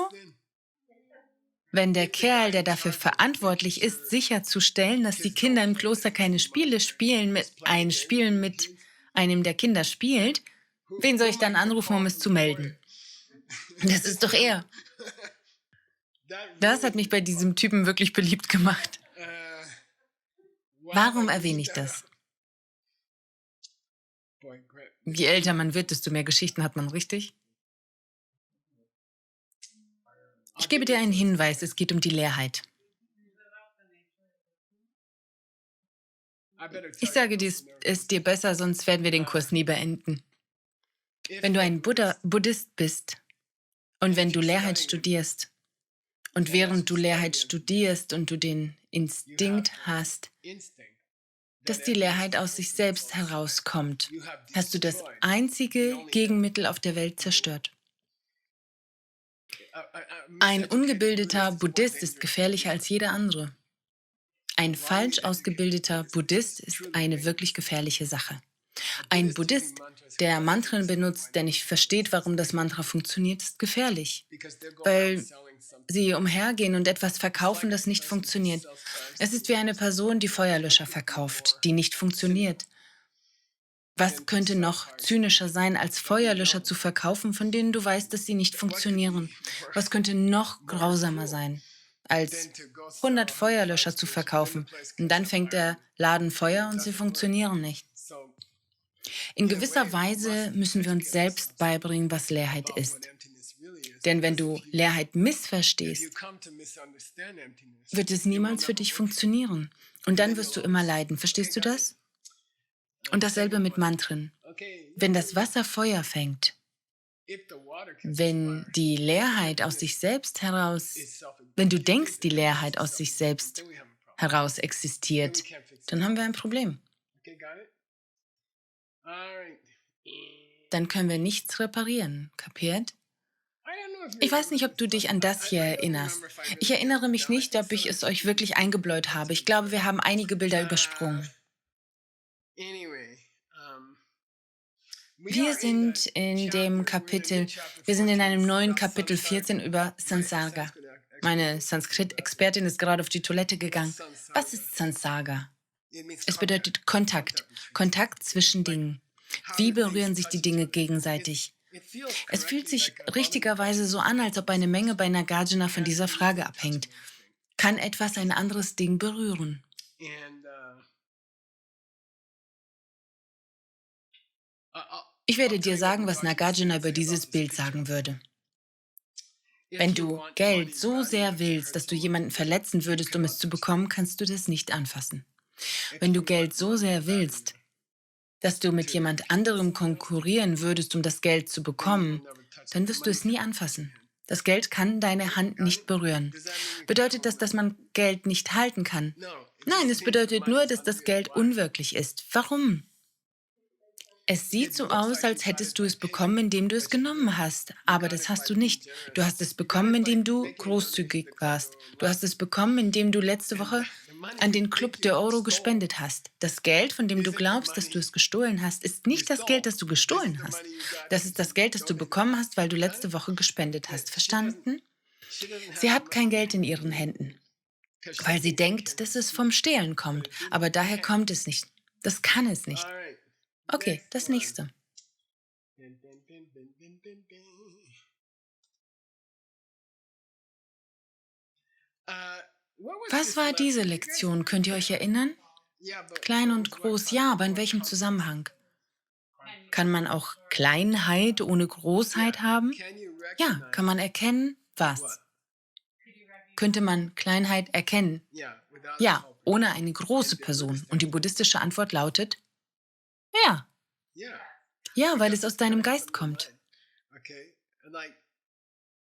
Speaker 1: Wenn der Kerl, der dafür verantwortlich ist, sicherzustellen, dass die Kinder im Kloster keine Spiele spielen mit einem der Kinder spielt, wen soll ich dann anrufen, um es zu melden? Das ist doch er. Das hat mich bei diesem Typen wirklich beliebt gemacht. Warum erwähne ich das? Je älter man wird, desto mehr Geschichten hat man, richtig? Ich gebe dir einen Hinweis, es geht um die Leerheit. Ich sage es dir besser, sonst werden wir den Kurs nie beenden. Wenn du ein Buddhist bist und wenn du Leerheit studierst und während du Leerheit studierst und du den Instinkt hast, dass die Leerheit aus sich selbst herauskommt, hast du das einzige Gegenmittel auf der Welt zerstört. Ein ungebildeter Buddhist ist gefährlicher als jeder andere. Ein falsch ausgebildeter Buddhist ist eine wirklich gefährliche Sache. Ein Buddhist, der Mantren benutzt, der nicht versteht, warum das Mantra funktioniert, ist gefährlich, weil sie umhergehen und etwas verkaufen, das nicht funktioniert. Es ist wie eine Person, die Feuerlöscher verkauft, die nicht funktioniert. Was könnte noch zynischer sein, als Feuerlöscher zu verkaufen, von denen du weißt, dass sie nicht funktionieren? Was könnte noch grausamer sein, als 100 Feuerlöscher zu verkaufen? Und dann fängt der Laden Feuer und sie funktionieren nicht. In gewisser Weise müssen wir uns selbst beibringen, was Leerheit ist. Denn wenn du Leerheit missverstehst, wird es niemals für dich funktionieren. Und dann wirst du immer leiden. Verstehst du das? Und dasselbe mit Mantren. Wenn das Wasser Feuer fängt, wenn die Leerheit aus sich selbst heraus, wenn du denkst, die Leerheit aus sich selbst heraus existiert, dann haben wir ein Problem. Dann können wir nichts reparieren, kapiert? Ich weiß nicht, ob du dich an das hier erinnerst. Ich erinnere mich nicht, ob ich es euch wirklich eingebläut habe. Ich glaube, wir haben einige Bilder übersprungen. Wir sind in einem neuen Kapitel 14 über Sansarga. Meine Sanskrit-Expertin ist gerade auf die Toilette gegangen. Was ist Sansarga? Es bedeutet Kontakt, Kontakt zwischen Dingen. Wie berühren sich die Dinge gegenseitig? Es fühlt sich richtigerweise so an, als ob eine Menge bei Nagarjuna von dieser Frage abhängt. Kann etwas ein anderes Ding berühren? Ich werde dir sagen, was Nagarjuna über dieses Bild sagen würde. Wenn du Geld so sehr willst, dass du jemanden verletzen würdest, um es zu bekommen, kannst du das nicht anfassen. Wenn du Geld so sehr willst, dass du mit jemand anderem konkurrieren würdest, um das Geld zu bekommen, dann wirst du es nie anfassen. Das Geld kann deine Hand nicht berühren. Bedeutet das, dass man Geld nicht halten kann? Nein, es bedeutet nur, dass das Geld unwirklich ist. Warum? Es sieht so aus, als hättest du es bekommen, indem du es genommen hast. Aber das hast du nicht. Du hast es bekommen, indem du großzügig warst. Du hast es bekommen, indem du letzte Woche an den Club de Oro gespendet hast. Das Geld, von dem du glaubst, dass du es gestohlen hast, ist nicht das Geld, das du gestohlen hast. Das ist das Geld, das du bekommen hast, weil du letzte Woche gespendet hast. Verstanden? Sie hat kein Geld in ihren Händen, weil sie denkt, dass es vom Stehlen kommt. Aber daher kommt es nicht. Das kann es nicht. Okay, das nächste. Was war diese Lektion? Könnt ihr euch erinnern? Klein und groß, ja, aber in welchem Zusammenhang? Kann man auch Kleinheit ohne Großheit haben? Ja, kann man erkennen, was? Könnte man Kleinheit erkennen? Ja, ohne eine große Person. Und die buddhistische Antwort lautet, ja. Ja, weil es aus deinem Geist kommt.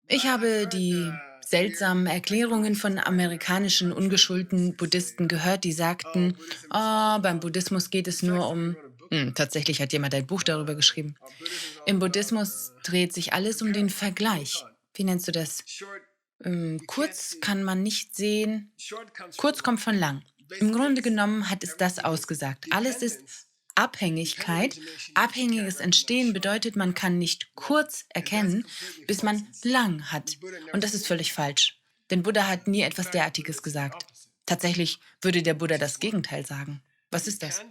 Speaker 1: Ich habe die seltsamen Erklärungen von amerikanischen ungeschulten Buddhisten gehört, die sagten, oh, beim Buddhismus geht es nur um... tatsächlich hat jemand ein Buch darüber geschrieben. Im Buddhismus dreht sich alles um den Vergleich. Wie nennst du das? Kurz kann man nicht sehen. Kurz kommt von lang. Im Grunde genommen hat es das ausgesagt. Alles ist Abhängigkeit. Abhängiges Entstehen bedeutet, man kann nicht kurz erkennen, bis man lang hat. Und das ist völlig falsch. Denn Buddha hat nie etwas derartiges gesagt. Tatsächlich würde der Buddha das Gegenteil sagen. Was ist das?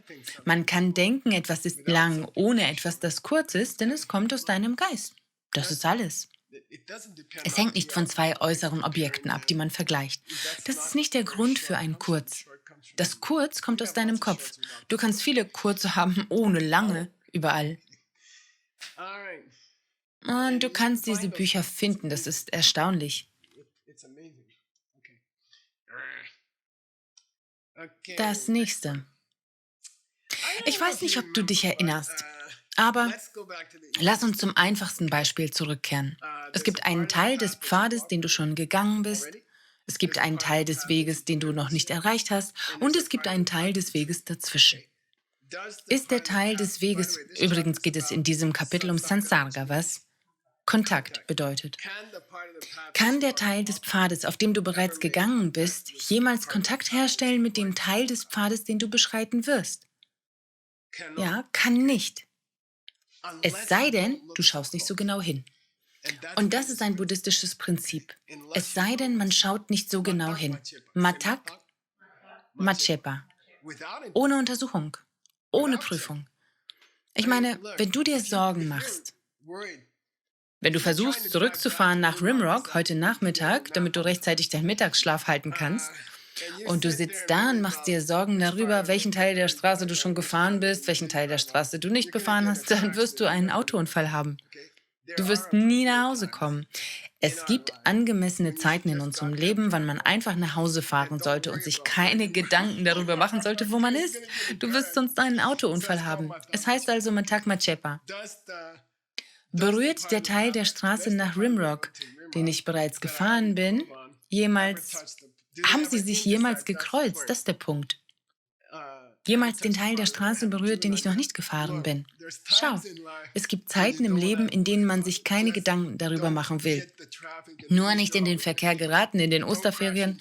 Speaker 1: Man kann denken, etwas ist lang, ohne etwas, das kurz ist, denn es kommt aus deinem Geist. Das ist alles. Es hängt nicht von zwei äußeren Objekten ab, die man vergleicht. Das ist nicht der Grund für ein Kurz. Das Kurz kommt aus deinem Kopf. Du kannst viele Kurze haben, ohne lange, überall. Und du kannst diese Bücher finden, das ist erstaunlich. Das nächste. Ich weiß nicht, ob du dich erinnerst, aber lass uns zum einfachsten Beispiel zurückkehren. Es gibt einen Teil des Pfades, den du schon gegangen bist. Es gibt einen Teil des Weges, den du noch nicht erreicht hast. Und es gibt einen Teil des Weges dazwischen. Ist der Teil des Weges, übrigens geht es in diesem Kapitel um Sansarga, was Kontakt bedeutet. Kann der Teil des Pfades, auf dem du bereits gegangen bist, jemals Kontakt herstellen mit dem Teil des Pfades, den du beschreiten wirst? Ja, kann nicht. Es sei denn, du schaust nicht so genau hin. Und das ist ein buddhistisches Prinzip. Es sei denn, man schaut nicht so genau hin. Matak Machepa. Ohne Untersuchung. Ohne Prüfung. Ich meine, wenn du dir Sorgen machst, wenn du versuchst, zurückzufahren nach Rimrock heute Nachmittag, damit du rechtzeitig deinen Mittagsschlaf halten kannst, und du sitzt da und machst dir Sorgen darüber, welchen Teil der Straße du schon gefahren bist, welchen Teil der Straße du nicht befahren hast, dann wirst du einen Autounfall haben. Du wirst nie nach Hause kommen. Es gibt angemessene Zeiten in unserem Leben, wann man einfach nach Hause fahren sollte und sich keine Gedanken darüber machen sollte, wo man ist. Du wirst sonst einen Autounfall haben. Es heißt also Matak Machepa. Berührt der Teil der Straße nach Rimrock, den ich bereits gefahren bin, jemals, haben sie sich jemals gekreuzt? Das ist der Punkt. Jemals den Teil der Straße berührt, den ich noch nicht gefahren bin. Schau, es gibt Zeiten im Leben, in denen man sich keine Gedanken darüber machen will. Nur nicht in den Verkehr geraten in den Osterferien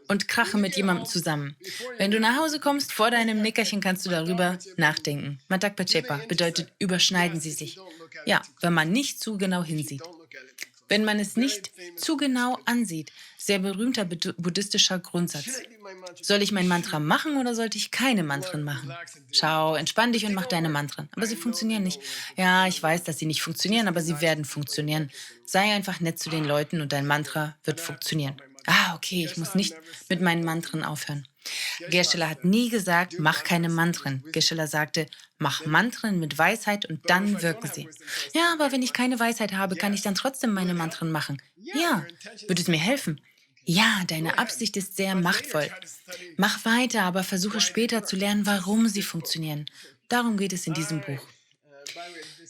Speaker 1: und krache mit jemandem zusammen. Wenn du nach Hause kommst, vor deinem Nickerchen kannst du darüber nachdenken. Matak Pachepa bedeutet, überschneiden sie sich. Ja, wenn man nicht zu genau hinsieht. Wenn man es nicht zu genau ansieht. Sehr berühmter buddhistischer Grundsatz. Soll ich mein Mantra machen oder sollte ich keine Mantren machen? Schau, entspann dich und mach deine Mantren. Aber sie funktionieren nicht. Ja, ich weiß, dass sie nicht funktionieren, aber sie werden funktionieren. Sei einfach nett zu den Leuten und dein Mantra wird funktionieren. Ah, okay, ich muss nicht mit meinen Mantren aufhören. Geshe-la hat nie gesagt, mach keine Mantren. Geshe-la sagte, mach Mantren mit Weisheit und dann wirken sie. Ja, aber wenn ich keine Weisheit habe, kann ich dann trotzdem meine Mantren machen. Ja, wird es mir helfen? Ja, deine Absicht ist sehr machtvoll. Mach weiter, aber versuche später zu lernen, warum sie funktionieren. Darum geht es in diesem Buch.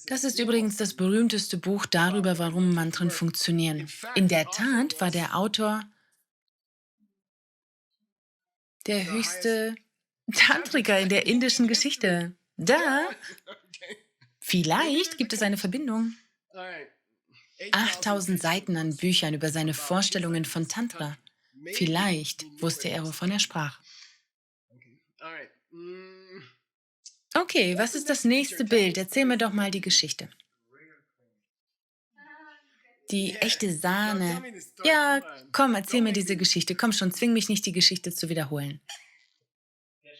Speaker 1: Das ist übrigens das berühmteste Buch darüber, warum Mantren funktionieren. In der Tat war der Autor der höchste Tantriker in der indischen Geschichte. Da, vielleicht gibt es eine Verbindung. 8000 Seiten an Büchern über seine Vorstellungen von Tantra. Vielleicht wusste er, wovon er sprach. Okay, was ist das nächste Bild? Erzähl mir doch mal die Geschichte. Die echte Sahne. Ja, komm, erzähl mir diese Geschichte. Komm schon, zwing mich nicht, die Geschichte zu wiederholen.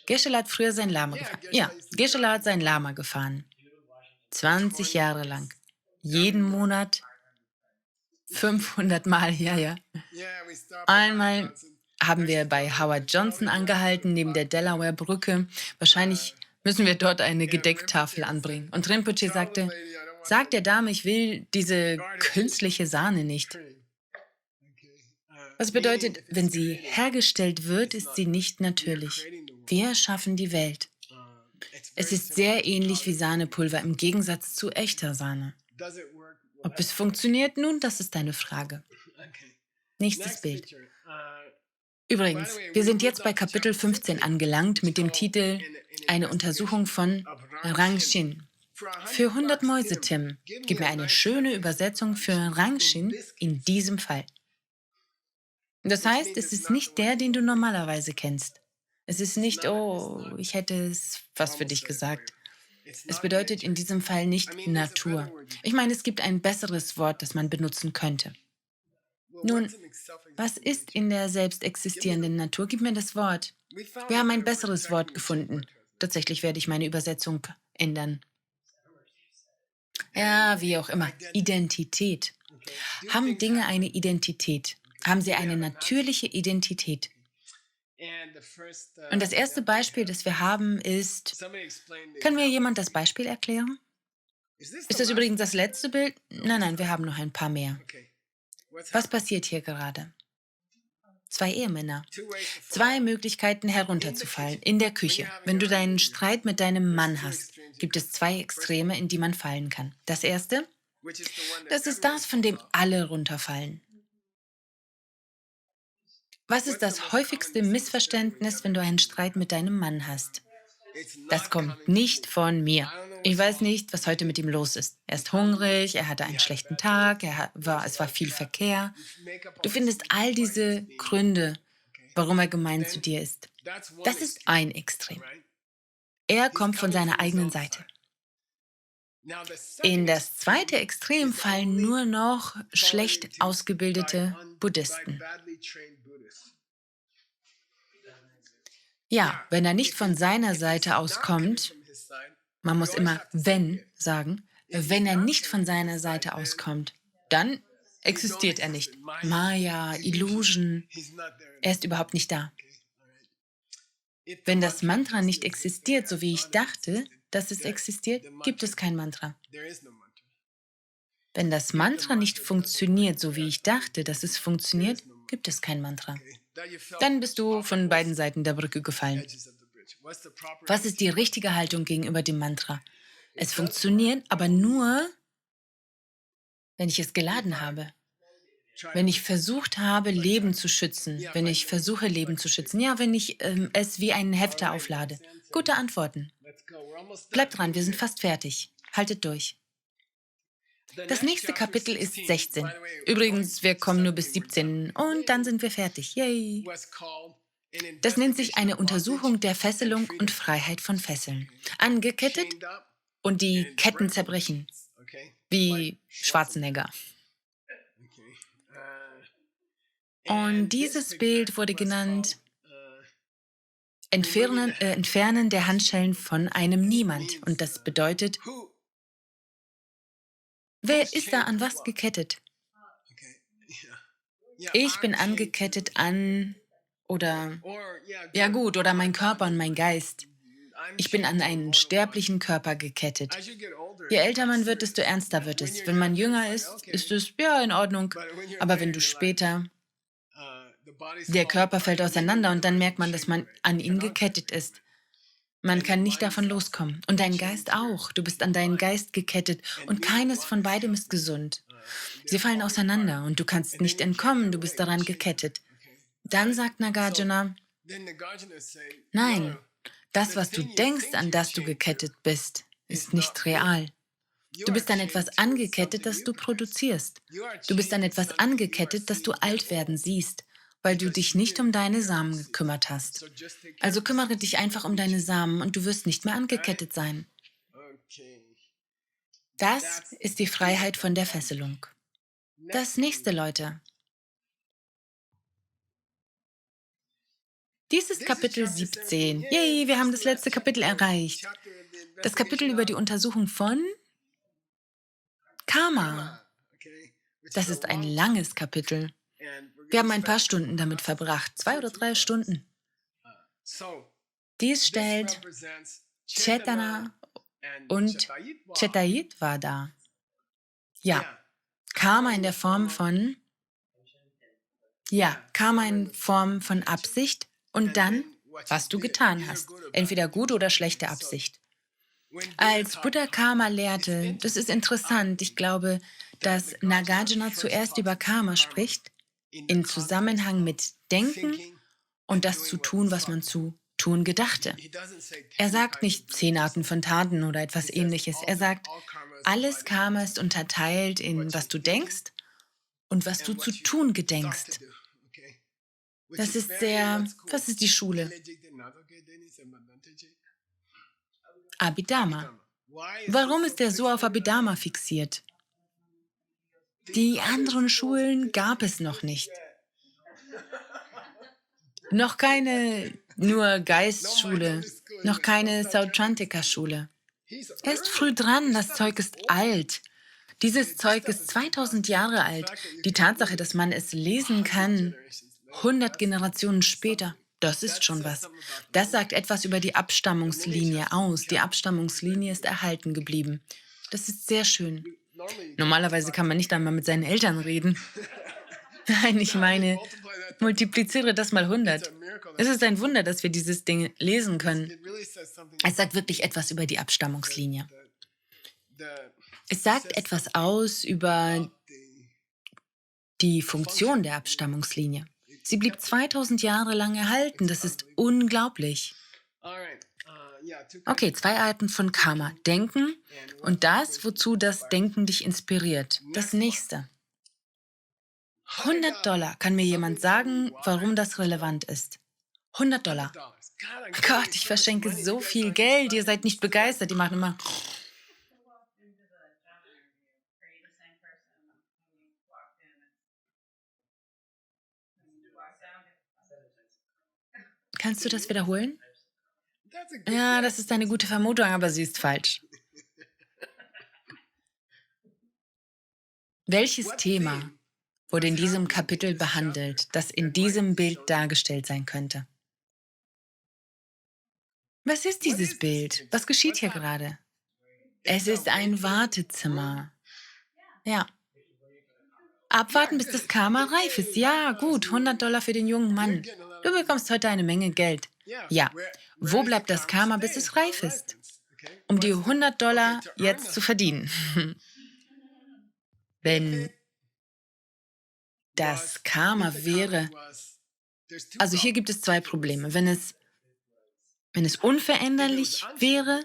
Speaker 1: Geshe-la hat früher sein Lama gefahren. Ja, Geshe-la hat sein Lama gefahren. 20 Jahre lang. Jeden Monat 500 Mal, ja, ja. Einmal haben wir bei Howard Johnson angehalten, neben der Delaware-Brücke. Wahrscheinlich müssen wir dort eine Gedecktafel anbringen. Und Rinpoche sagte, sag der Dame, ich will diese künstliche Sahne nicht. Was bedeutet, wenn sie hergestellt wird, ist sie nicht natürlich. Wir schaffen die Welt. Es ist sehr ähnlich wie Sahnepulver im Gegensatz zu echter Sahne. Ob es funktioniert? Nun, das ist eine Frage. Nächstes Bild. Übrigens, wir sind jetzt bei Kapitel 15 angelangt mit dem Titel Eine Untersuchung von Rangshin. Für 100 Mäuse, Tim, gib mir eine schöne Übersetzung für Rangshin in diesem Fall. Das heißt, es ist nicht der, den du normalerweise kennst. Es ist nicht, oh, ich hätte es fast für dich gesagt. Es bedeutet in diesem Fall nicht Natur. Ich meine, es gibt ein besseres Wort, das man benutzen könnte. Nun, was ist in der selbst existierenden Natur? Gib mir das Wort. Wir haben ein besseres Wort gefunden. Tatsächlich werde ich meine Übersetzung ändern. Ja, wie auch immer. Identität. Haben Dinge eine Identität? Haben sie eine natürliche Identität? Und das erste Beispiel, das wir haben, ist, kann mir jemand das Beispiel erklären? Ist das übrigens das letzte Bild? Nein, nein, wir haben noch ein paar mehr. Was passiert hier gerade? Zwei Ehemänner. Zwei Möglichkeiten herunterzufallen in der Küche. Wenn du deinen Streit mit deinem Mann hast, gibt es zwei Extreme, in die man fallen kann. Das erste, das ist das, von dem alle runterfallen. Was ist das häufigste Missverständnis, wenn du einen Streit mit deinem Mann hast? Das kommt nicht von mir. Ich weiß nicht, was heute mit ihm los ist. Er ist hungrig, er hatte einen schlechten Tag, es war viel Verkehr. Du findest all diese Gründe, warum er gemein zu dir ist. Das ist ein Extrem. Er kommt von seiner eigenen Seite. In das zweite Extrem fallen nur noch schlecht ausgebildete Buddhisten. Ja, wenn er nicht von seiner Seite aus kommt, man muss immer wenn sagen, wenn er nicht von seiner Seite aus kommt, dann existiert er nicht. Maya, Illusion, er ist überhaupt nicht da. Wenn das Mantra nicht existiert, so wie ich dachte, dass es existiert, gibt es kein Mantra. Wenn das Mantra nicht funktioniert, so wie ich dachte, dass es funktioniert, gibt es kein Mantra. Dann bist du von beiden Seiten der Brücke gefallen. Was ist die richtige Haltung gegenüber dem Mantra? Es funktioniert, aber nur, wenn ich es geladen habe. Wenn ich versucht habe, Leben zu schützen. Wenn ich versuche, Leben zu schützen. Ja, wenn ich es wie einen Hefter auflade. Gute Antworten. Bleibt dran, wir sind fast fertig. Haltet durch. Das nächste Kapitel ist 16. Übrigens, wir kommen nur bis 17 und dann sind wir fertig. Yay! Das nennt sich eine Untersuchung der Fesselung und Freiheit von Fesseln. Angekettet und die Ketten zerbrechen. Wie Schwarzenegger. Und dieses Bild wurde genannt Entfernen der Handschellen von einem Niemand. Und das bedeutet, wer ist da an was gekettet? Ich bin angekettet an oder mein Körper und mein Geist. Ich bin an einen sterblichen Körper gekettet. Je älter man wird, desto ernster wird es. Wenn man jünger ist, ist es ja in Ordnung. Aber wenn du später, der Körper fällt auseinander und dann merkt man, dass man an ihn gekettet ist. Man kann nicht davon loskommen. Und dein Geist auch. Du bist an deinen Geist gekettet und keines von beidem ist gesund. Sie fallen auseinander und du kannst nicht entkommen, du bist daran gekettet. Dann sagt Nagarjuna, nein, das, was du denkst, an das du gekettet bist, ist nicht real. Du bist an etwas angekettet, das du produzierst. Du bist an etwas angekettet, das du alt werden siehst, weil du dich nicht um deine Samen gekümmert hast. Also kümmere dich einfach um deine Samen und du wirst nicht mehr angekettet sein. Das ist die Freiheit von der Fesselung. Das nächste, Leute. Dies ist Kapitel 17. Yay, wir haben das letzte Kapitel erreicht. Das Kapitel über die Untersuchung von Karma. Das ist ein langes Kapitel. Wir haben ein paar Stunden damit verbracht, 2 oder 3 Stunden. Dies stellt Chetana und Chetayitva dar. Ja, Karma in Form von Absicht und dann, was du getan hast. Entweder gute oder schlechte Absicht. Als Buddha Karma lehrte, das ist interessant, ich glaube, dass Nagarjuna zuerst über Karma spricht, im Zusammenhang mit Denken und das zu tun, was man zu tun gedachte. Er sagt nicht 10 Arten von Taten oder etwas Ähnliches. Er sagt, alles Karma ist unterteilt in was du denkst und was du zu tun gedenkst. Das ist was ist die Schule? Abhidharma. Warum ist er so auf Abhidharma fixiert? Die anderen Schulen gab es noch nicht. Noch keine nur Geistschule, noch keine Sautrantika-Schule. Er ist früh dran, das Zeug ist alt. Dieses Zeug ist 2000 Jahre alt. Die Tatsache, dass man es lesen kann, 100 Generationen später, das ist schon was. Das sagt etwas über die Abstammungslinie aus. Die Abstammungslinie ist erhalten geblieben. Das ist sehr schön. Normalerweise kann man nicht einmal mit seinen Eltern reden. Nein, ich meine, multipliziere das mal 100. Es ist ein Wunder, dass wir dieses Ding lesen können. Es sagt wirklich etwas über die Abstammungslinie. Es sagt etwas aus über die Funktion der Abstammungslinie. Sie blieb 2000 Jahre lang erhalten. Das ist unglaublich. Okay, 2 Arten von Karma. Denken und das, wozu das Denken dich inspiriert. Das nächste. $100. Kann mir jemand sagen, warum das relevant ist? $100. Gott, ich verschenke so viel Geld. Ihr seid nicht begeistert. Die machen immer. Kannst du das wiederholen? Ja, das ist eine gute Vermutung, aber sie ist falsch. Welches Thema wurde in diesem Kapitel behandelt, das in diesem Bild dargestellt sein könnte? Was ist dieses Bild? Was geschieht hier gerade? Es ist ein Wartezimmer. Ja. Abwarten, bis das Karma reif ist. Ja, gut, $100 für den jungen Mann. Du bekommst heute eine Menge Geld. Ja. Wo bleibt das Karma, bis es reif ist? Um die $100 jetzt zu verdienen. Wenn das Karma wäre. Also hier gibt es 2 Probleme. Wenn es unveränderlich wäre,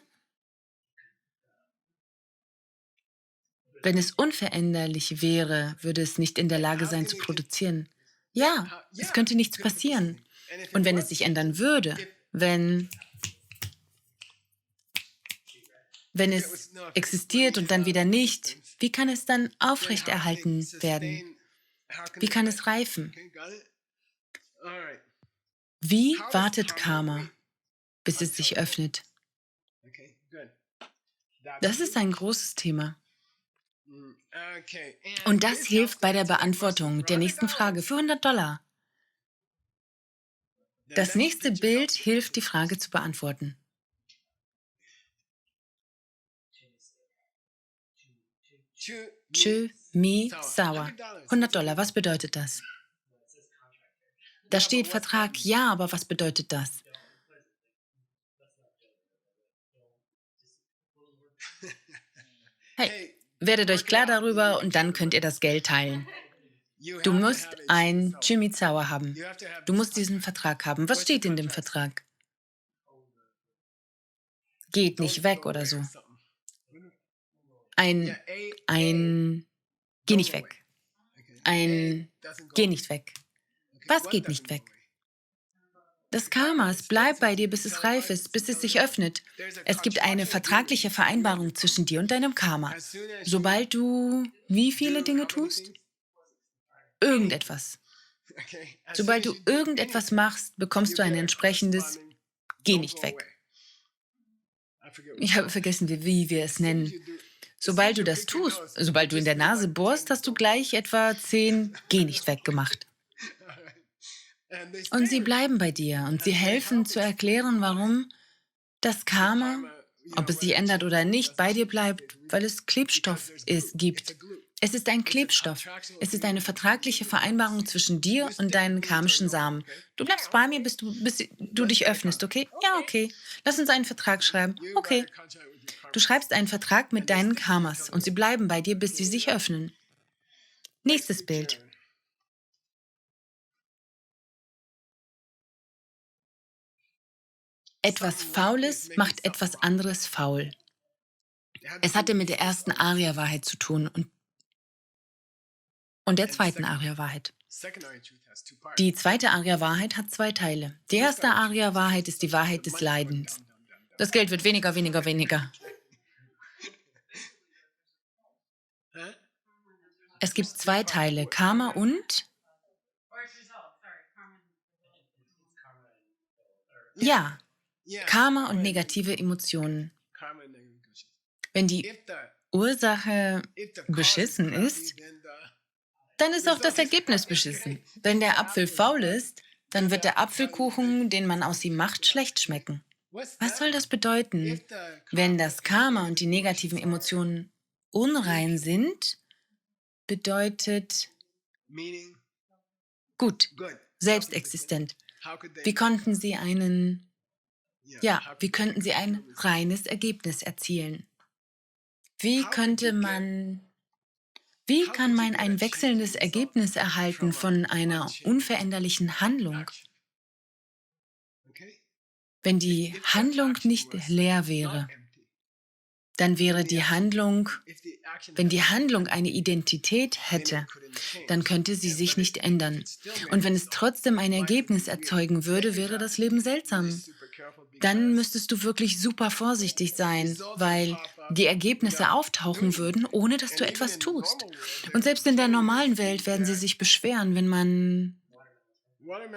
Speaker 1: würde es nicht in der Lage sein zu produzieren. Ja, es könnte nichts passieren. Und wenn es sich ändern würde, wenn es existiert und dann wieder nicht, wie kann es dann aufrechterhalten werden? Wie kann es reifen? Wie wartet Karma, bis es sich öffnet? Das ist ein großes Thema. Und das hilft bei der Beantwortung der nächsten Frage für $100. Das nächste Bild hilft, die Frage zu beantworten. Chö, mi, sawa. $100, was bedeutet das? Da steht Vertrag, ja, aber was bedeutet das? Hey, werdet euch klar darüber und dann könnt ihr das Geld teilen. Du musst ein Chimizawa haben. Du musst diesen Vertrag haben. Was steht in dem Vertrag? Geht nicht weg oder so. Geh nicht weg. Geh nicht weg. Was geht nicht weg? Das Karma, es bleibt bei dir, bis es reif ist, bis es sich öffnet. Es gibt eine vertragliche Vereinbarung zwischen dir und deinem Karma. Sobald du wie viele Dinge tust? Irgendetwas. Sobald du irgendetwas machst, bekommst du ein entsprechendes Geh nicht weg. Ich habe vergessen, wie wir es nennen. Sobald du das tust, sobald du in der Nase bohrst, hast du gleich etwa 10 Geh nicht weg gemacht. Und sie bleiben bei dir und sie helfen zu erklären, warum das Karma, ob es sich ändert oder nicht, bei dir bleibt, weil es Klebstoff gibt. Es ist ein Klebstoff. Es ist eine vertragliche Vereinbarung zwischen dir und deinen karmischen Samen. Du bleibst bei mir, bis du dich öffnest, okay? Ja, okay. Lass uns einen Vertrag schreiben. Okay. Du schreibst einen Vertrag mit deinen Karmas und sie bleiben bei dir, bis sie sich öffnen. Nächstes Bild. Etwas Faules macht etwas anderes faul. Es hatte mit der ersten Arya-Wahrheit zu tun und der zweiten Arya-Wahrheit. Die zweite Arya-Wahrheit hat 2 Teile. Die erste Arya-Wahrheit ist die Wahrheit des Leidens. Das Geld wird weniger, weniger, weniger. Es gibt 2 Teile, Karma und... Ja, Karma und negative Emotionen. Wenn die Ursache beschissen ist, dann ist auch das Ergebnis beschissen. Wenn der Apfel faul ist, dann wird der Apfelkuchen, den man aus ihm macht, schlecht schmecken. Was soll das bedeuten, wenn das Karma und die negativen Emotionen unrein sind, bedeutet gut, selbstexistent. Wie könnten sie ein reines Ergebnis erzielen? Wie kann man ein wechselndes Ergebnis erhalten von einer unveränderlichen Handlung, wenn die Handlung nicht leer wäre? Dann wäre die Handlung, wenn die Handlung eine Identität hätte, dann könnte sie sich nicht ändern. Und wenn es trotzdem ein Ergebnis erzeugen würde, wäre das Leben seltsam. Dann müsstest du wirklich super vorsichtig sein, weil die Ergebnisse auftauchen würden, ohne dass du etwas tust. Und selbst in der normalen Welt werden sie sich beschweren, wenn man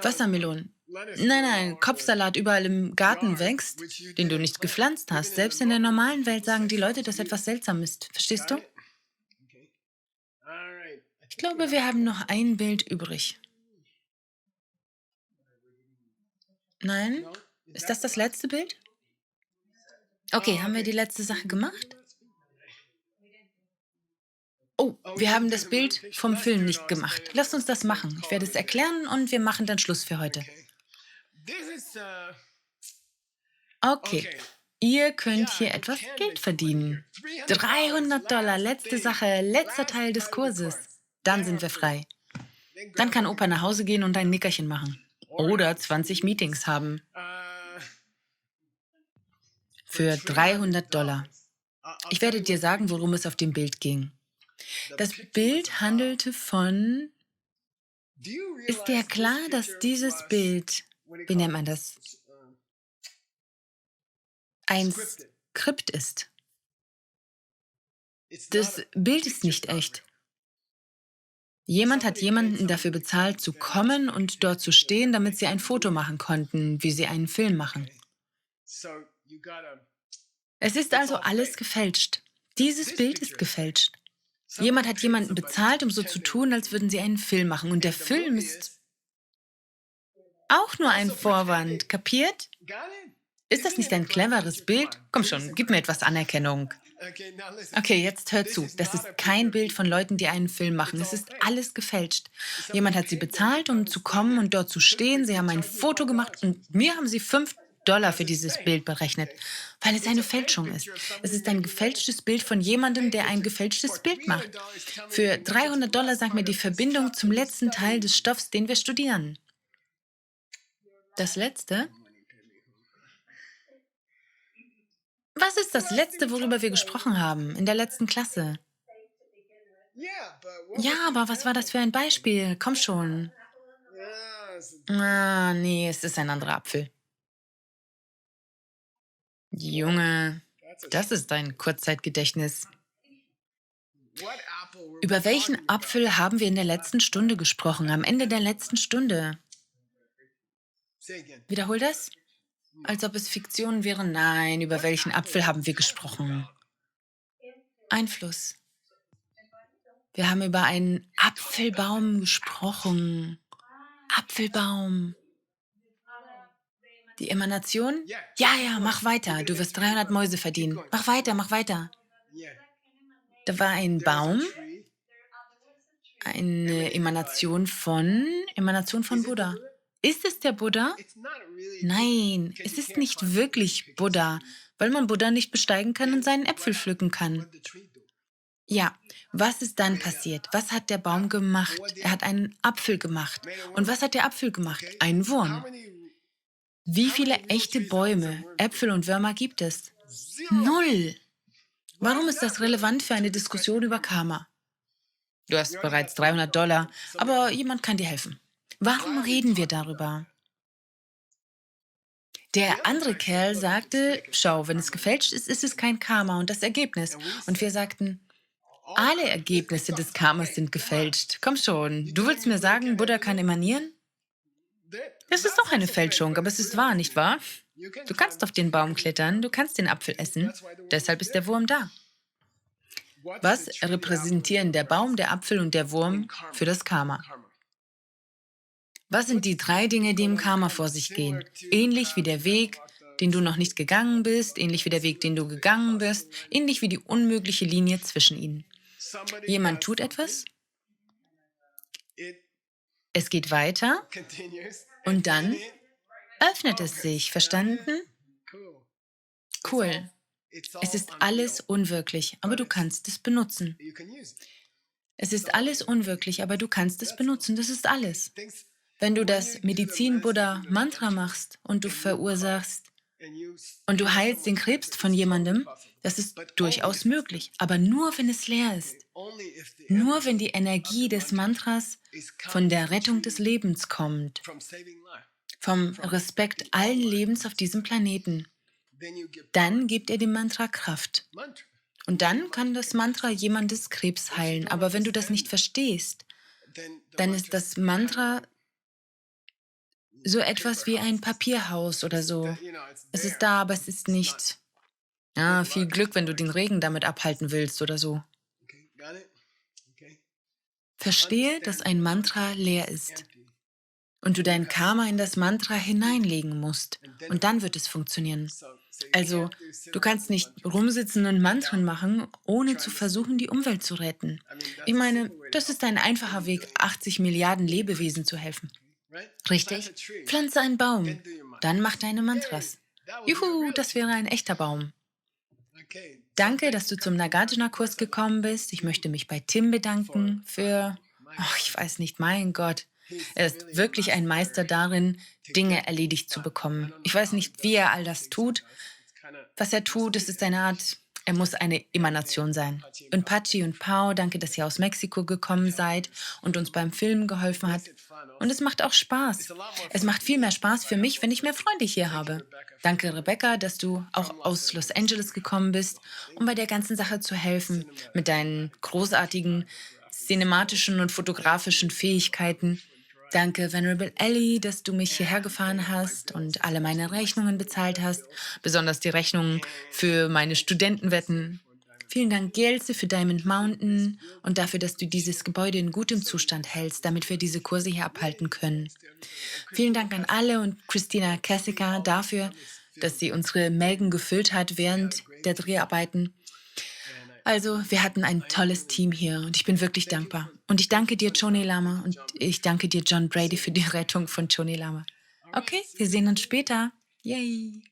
Speaker 1: Wassermelonen, nein, Kopfsalat überall im Garten wächst, den du nicht gepflanzt hast. Selbst in der normalen Welt sagen die Leute, dass etwas seltsam ist. Verstehst du? Ich glaube, wir haben noch ein Bild übrig. Nein? Ist das das letzte Bild? Okay, haben wir die letzte Sache gemacht? Oh, wir haben das Bild vom Film nicht gemacht. Lass uns das machen. Ich werde es erklären und wir machen dann Schluss für heute. Okay, ihr könnt hier etwas Geld verdienen. $300, letzte Sache, letzter Teil des Kurses. Dann sind wir frei. Dann kann Opa nach Hause gehen und ein Nickerchen machen. Oder 20 Meetings haben. Für $300. Ich werde dir sagen, worum es auf dem Bild ging. Das Bild handelte von... Ist dir klar, dass dieses Bild, wie nennt man das, ein Skript ist? Das Bild ist nicht echt. Jemand hat jemanden dafür bezahlt, zu kommen und dort zu stehen, damit sie ein Foto machen konnten, wie sie einen Film machen. Es ist also alles gefälscht. Dieses Bild ist gefälscht. Jemand hat jemanden bezahlt, um so zu tun, als würden sie einen Film machen. Und der Film ist auch nur ein Vorwand. Kapiert? Ist das nicht ein cleveres Bild? Komm schon, gib mir etwas Anerkennung. Okay, jetzt hör zu. Das ist kein Bild von Leuten, die einen Film machen. Es ist alles gefälscht. Jemand hat sie bezahlt, um zu kommen und dort zu stehen. Sie haben ein Foto gemacht und mir haben sie $5 für dieses Bild berechnet, weil es eine Fälschung ist. Es ist ein gefälschtes Bild von jemandem, der ein gefälschtes Bild macht. Für $300 sagt mir die Verbindung zum letzten Teil des Stoffs, den wir studieren. Das letzte? Was ist das letzte, worüber wir gesprochen haben, in der letzten Klasse? Ja, aber was war das für ein Beispiel? Komm schon. Ah, nee, es ist ein anderer Apfel. Junge, das ist ein Kurzzeitgedächtnis. Über welchen Apfel haben wir in der letzten Stunde gesprochen? Am Ende der letzten Stunde. Wiederhol das? Als ob es Fiktion wäre. Nein, über welchen Apfel haben wir gesprochen? Einfluss. Wir haben über einen Apfelbaum gesprochen. Apfelbaum. Die Emanation? Ja, ja, mach weiter. Du wirst 300 Mäuse verdienen. Mach weiter, mach weiter. Da war ein Baum, eine Emanation von Buddha. Ist es der Buddha? Nein, es ist nicht wirklich Buddha, weil man Buddha nicht besteigen kann und seinen Äpfel pflücken kann. Ja, was ist dann passiert? Was hat der Baum gemacht? Er hat einen Apfel gemacht. Und was hat der Apfel gemacht? Einen Wurm. Wie viele echte Bäume, Äpfel und Würmer gibt es? Null. Warum ist das relevant für eine Diskussion über Karma? Du hast bereits $300, aber jemand kann dir helfen. Warum reden wir darüber? Der andere Kerl sagte, schau, wenn es gefälscht ist, ist es kein Karma und das Ergebnis. Und wir sagten, alle Ergebnisse des Karmas sind gefälscht. Komm schon, du willst mir sagen, Buddha kann emanieren? Das ist doch eine Fälschung, aber es ist wahr, nicht wahr? Du kannst auf den Baum klettern, du kannst den Apfel essen. Deshalb ist der Wurm da. Was repräsentieren der Baum, der Apfel und der Wurm für das Karma? Was sind die 3 Dinge, die im Karma vor sich gehen? Ähnlich wie der Weg, den du noch nicht gegangen bist, ähnlich wie der Weg, den du gegangen bist, ähnlich wie die unmögliche Linie zwischen ihnen. Jemand tut etwas, es geht weiter und dann öffnet es sich. Verstanden? Cool. Es ist alles unwirklich, aber du kannst es benutzen. Es ist alles unwirklich, aber du kannst es benutzen. Das ist alles. Wenn du das Medizin-Buddha-Mantra machst und du verursachst und du heilst den Krebs von jemandem, das ist durchaus möglich, aber nur, wenn es leer ist. Nur, wenn die Energie des Mantras von der Rettung des Lebens kommt, vom Respekt allen Lebens auf diesem Planeten. Dann gibt er dem Mantra Kraft. Und dann kann das Mantra jemandes Krebs heilen. Aber wenn du das nicht verstehst, dann ist das Mantra so etwas wie ein Papierhaus oder so. Es ist da, aber es ist nicht. Ja, viel Glück, wenn du den Regen damit abhalten willst oder so. Verstehe, dass ein Mantra leer ist und du dein Karma in das Mantra hineinlegen musst. Und dann wird es funktionieren. Also, du kannst nicht rumsitzen und Mantren machen, ohne zu versuchen, die Umwelt zu retten. Ich meine, das ist ein einfacher Weg, 80 Milliarden Lebewesen zu helfen. Richtig? Pflanze einen Baum, dann mach deine Mantras. Juhu, das wäre ein echter Baum. Danke, dass du zum Nagarjuna-Kurs gekommen bist. Ich möchte mich bei Tim bedanken für, ach, ich weiß nicht, mein Gott. Er ist wirklich ein Meister darin, Dinge erledigt zu bekommen. Ich weiß nicht, wie er all das tut. Was er tut, es ist eine Art, er muss eine Emanation sein. Und Pachi und Pau, danke, dass ihr aus Mexiko gekommen seid und uns beim Filmen geholfen habt. Und es macht auch Spaß. Es macht viel mehr Spaß für mich, wenn ich mehr Freunde hier habe. Danke, Rebecca, dass du auch aus Los Angeles gekommen bist, um bei der ganzen Sache zu helfen, mit deinen großartigen cinematischen und fotografischen Fähigkeiten. Danke, Venerable Ellie, dass du mich hierher gefahren hast und alle meine Rechnungen bezahlt hast, besonders die Rechnungen für meine Studentenwetten. Vielen Dank, Gelse, für Diamond Mountain und dafür, dass du dieses Gebäude in gutem Zustand hältst, damit wir diese Kurse hier abhalten können. Vielen Dank an alle und Christina Kessica dafür, dass sie unsere Mägen gefüllt hat während der Dreharbeiten. Also, wir hatten ein tolles Team hier und ich bin wirklich dankbar. Und ich danke dir, Chone Lama, und ich danke dir, John Brady, für die Rettung von Chone Lama. Okay, wir sehen uns später. Yay!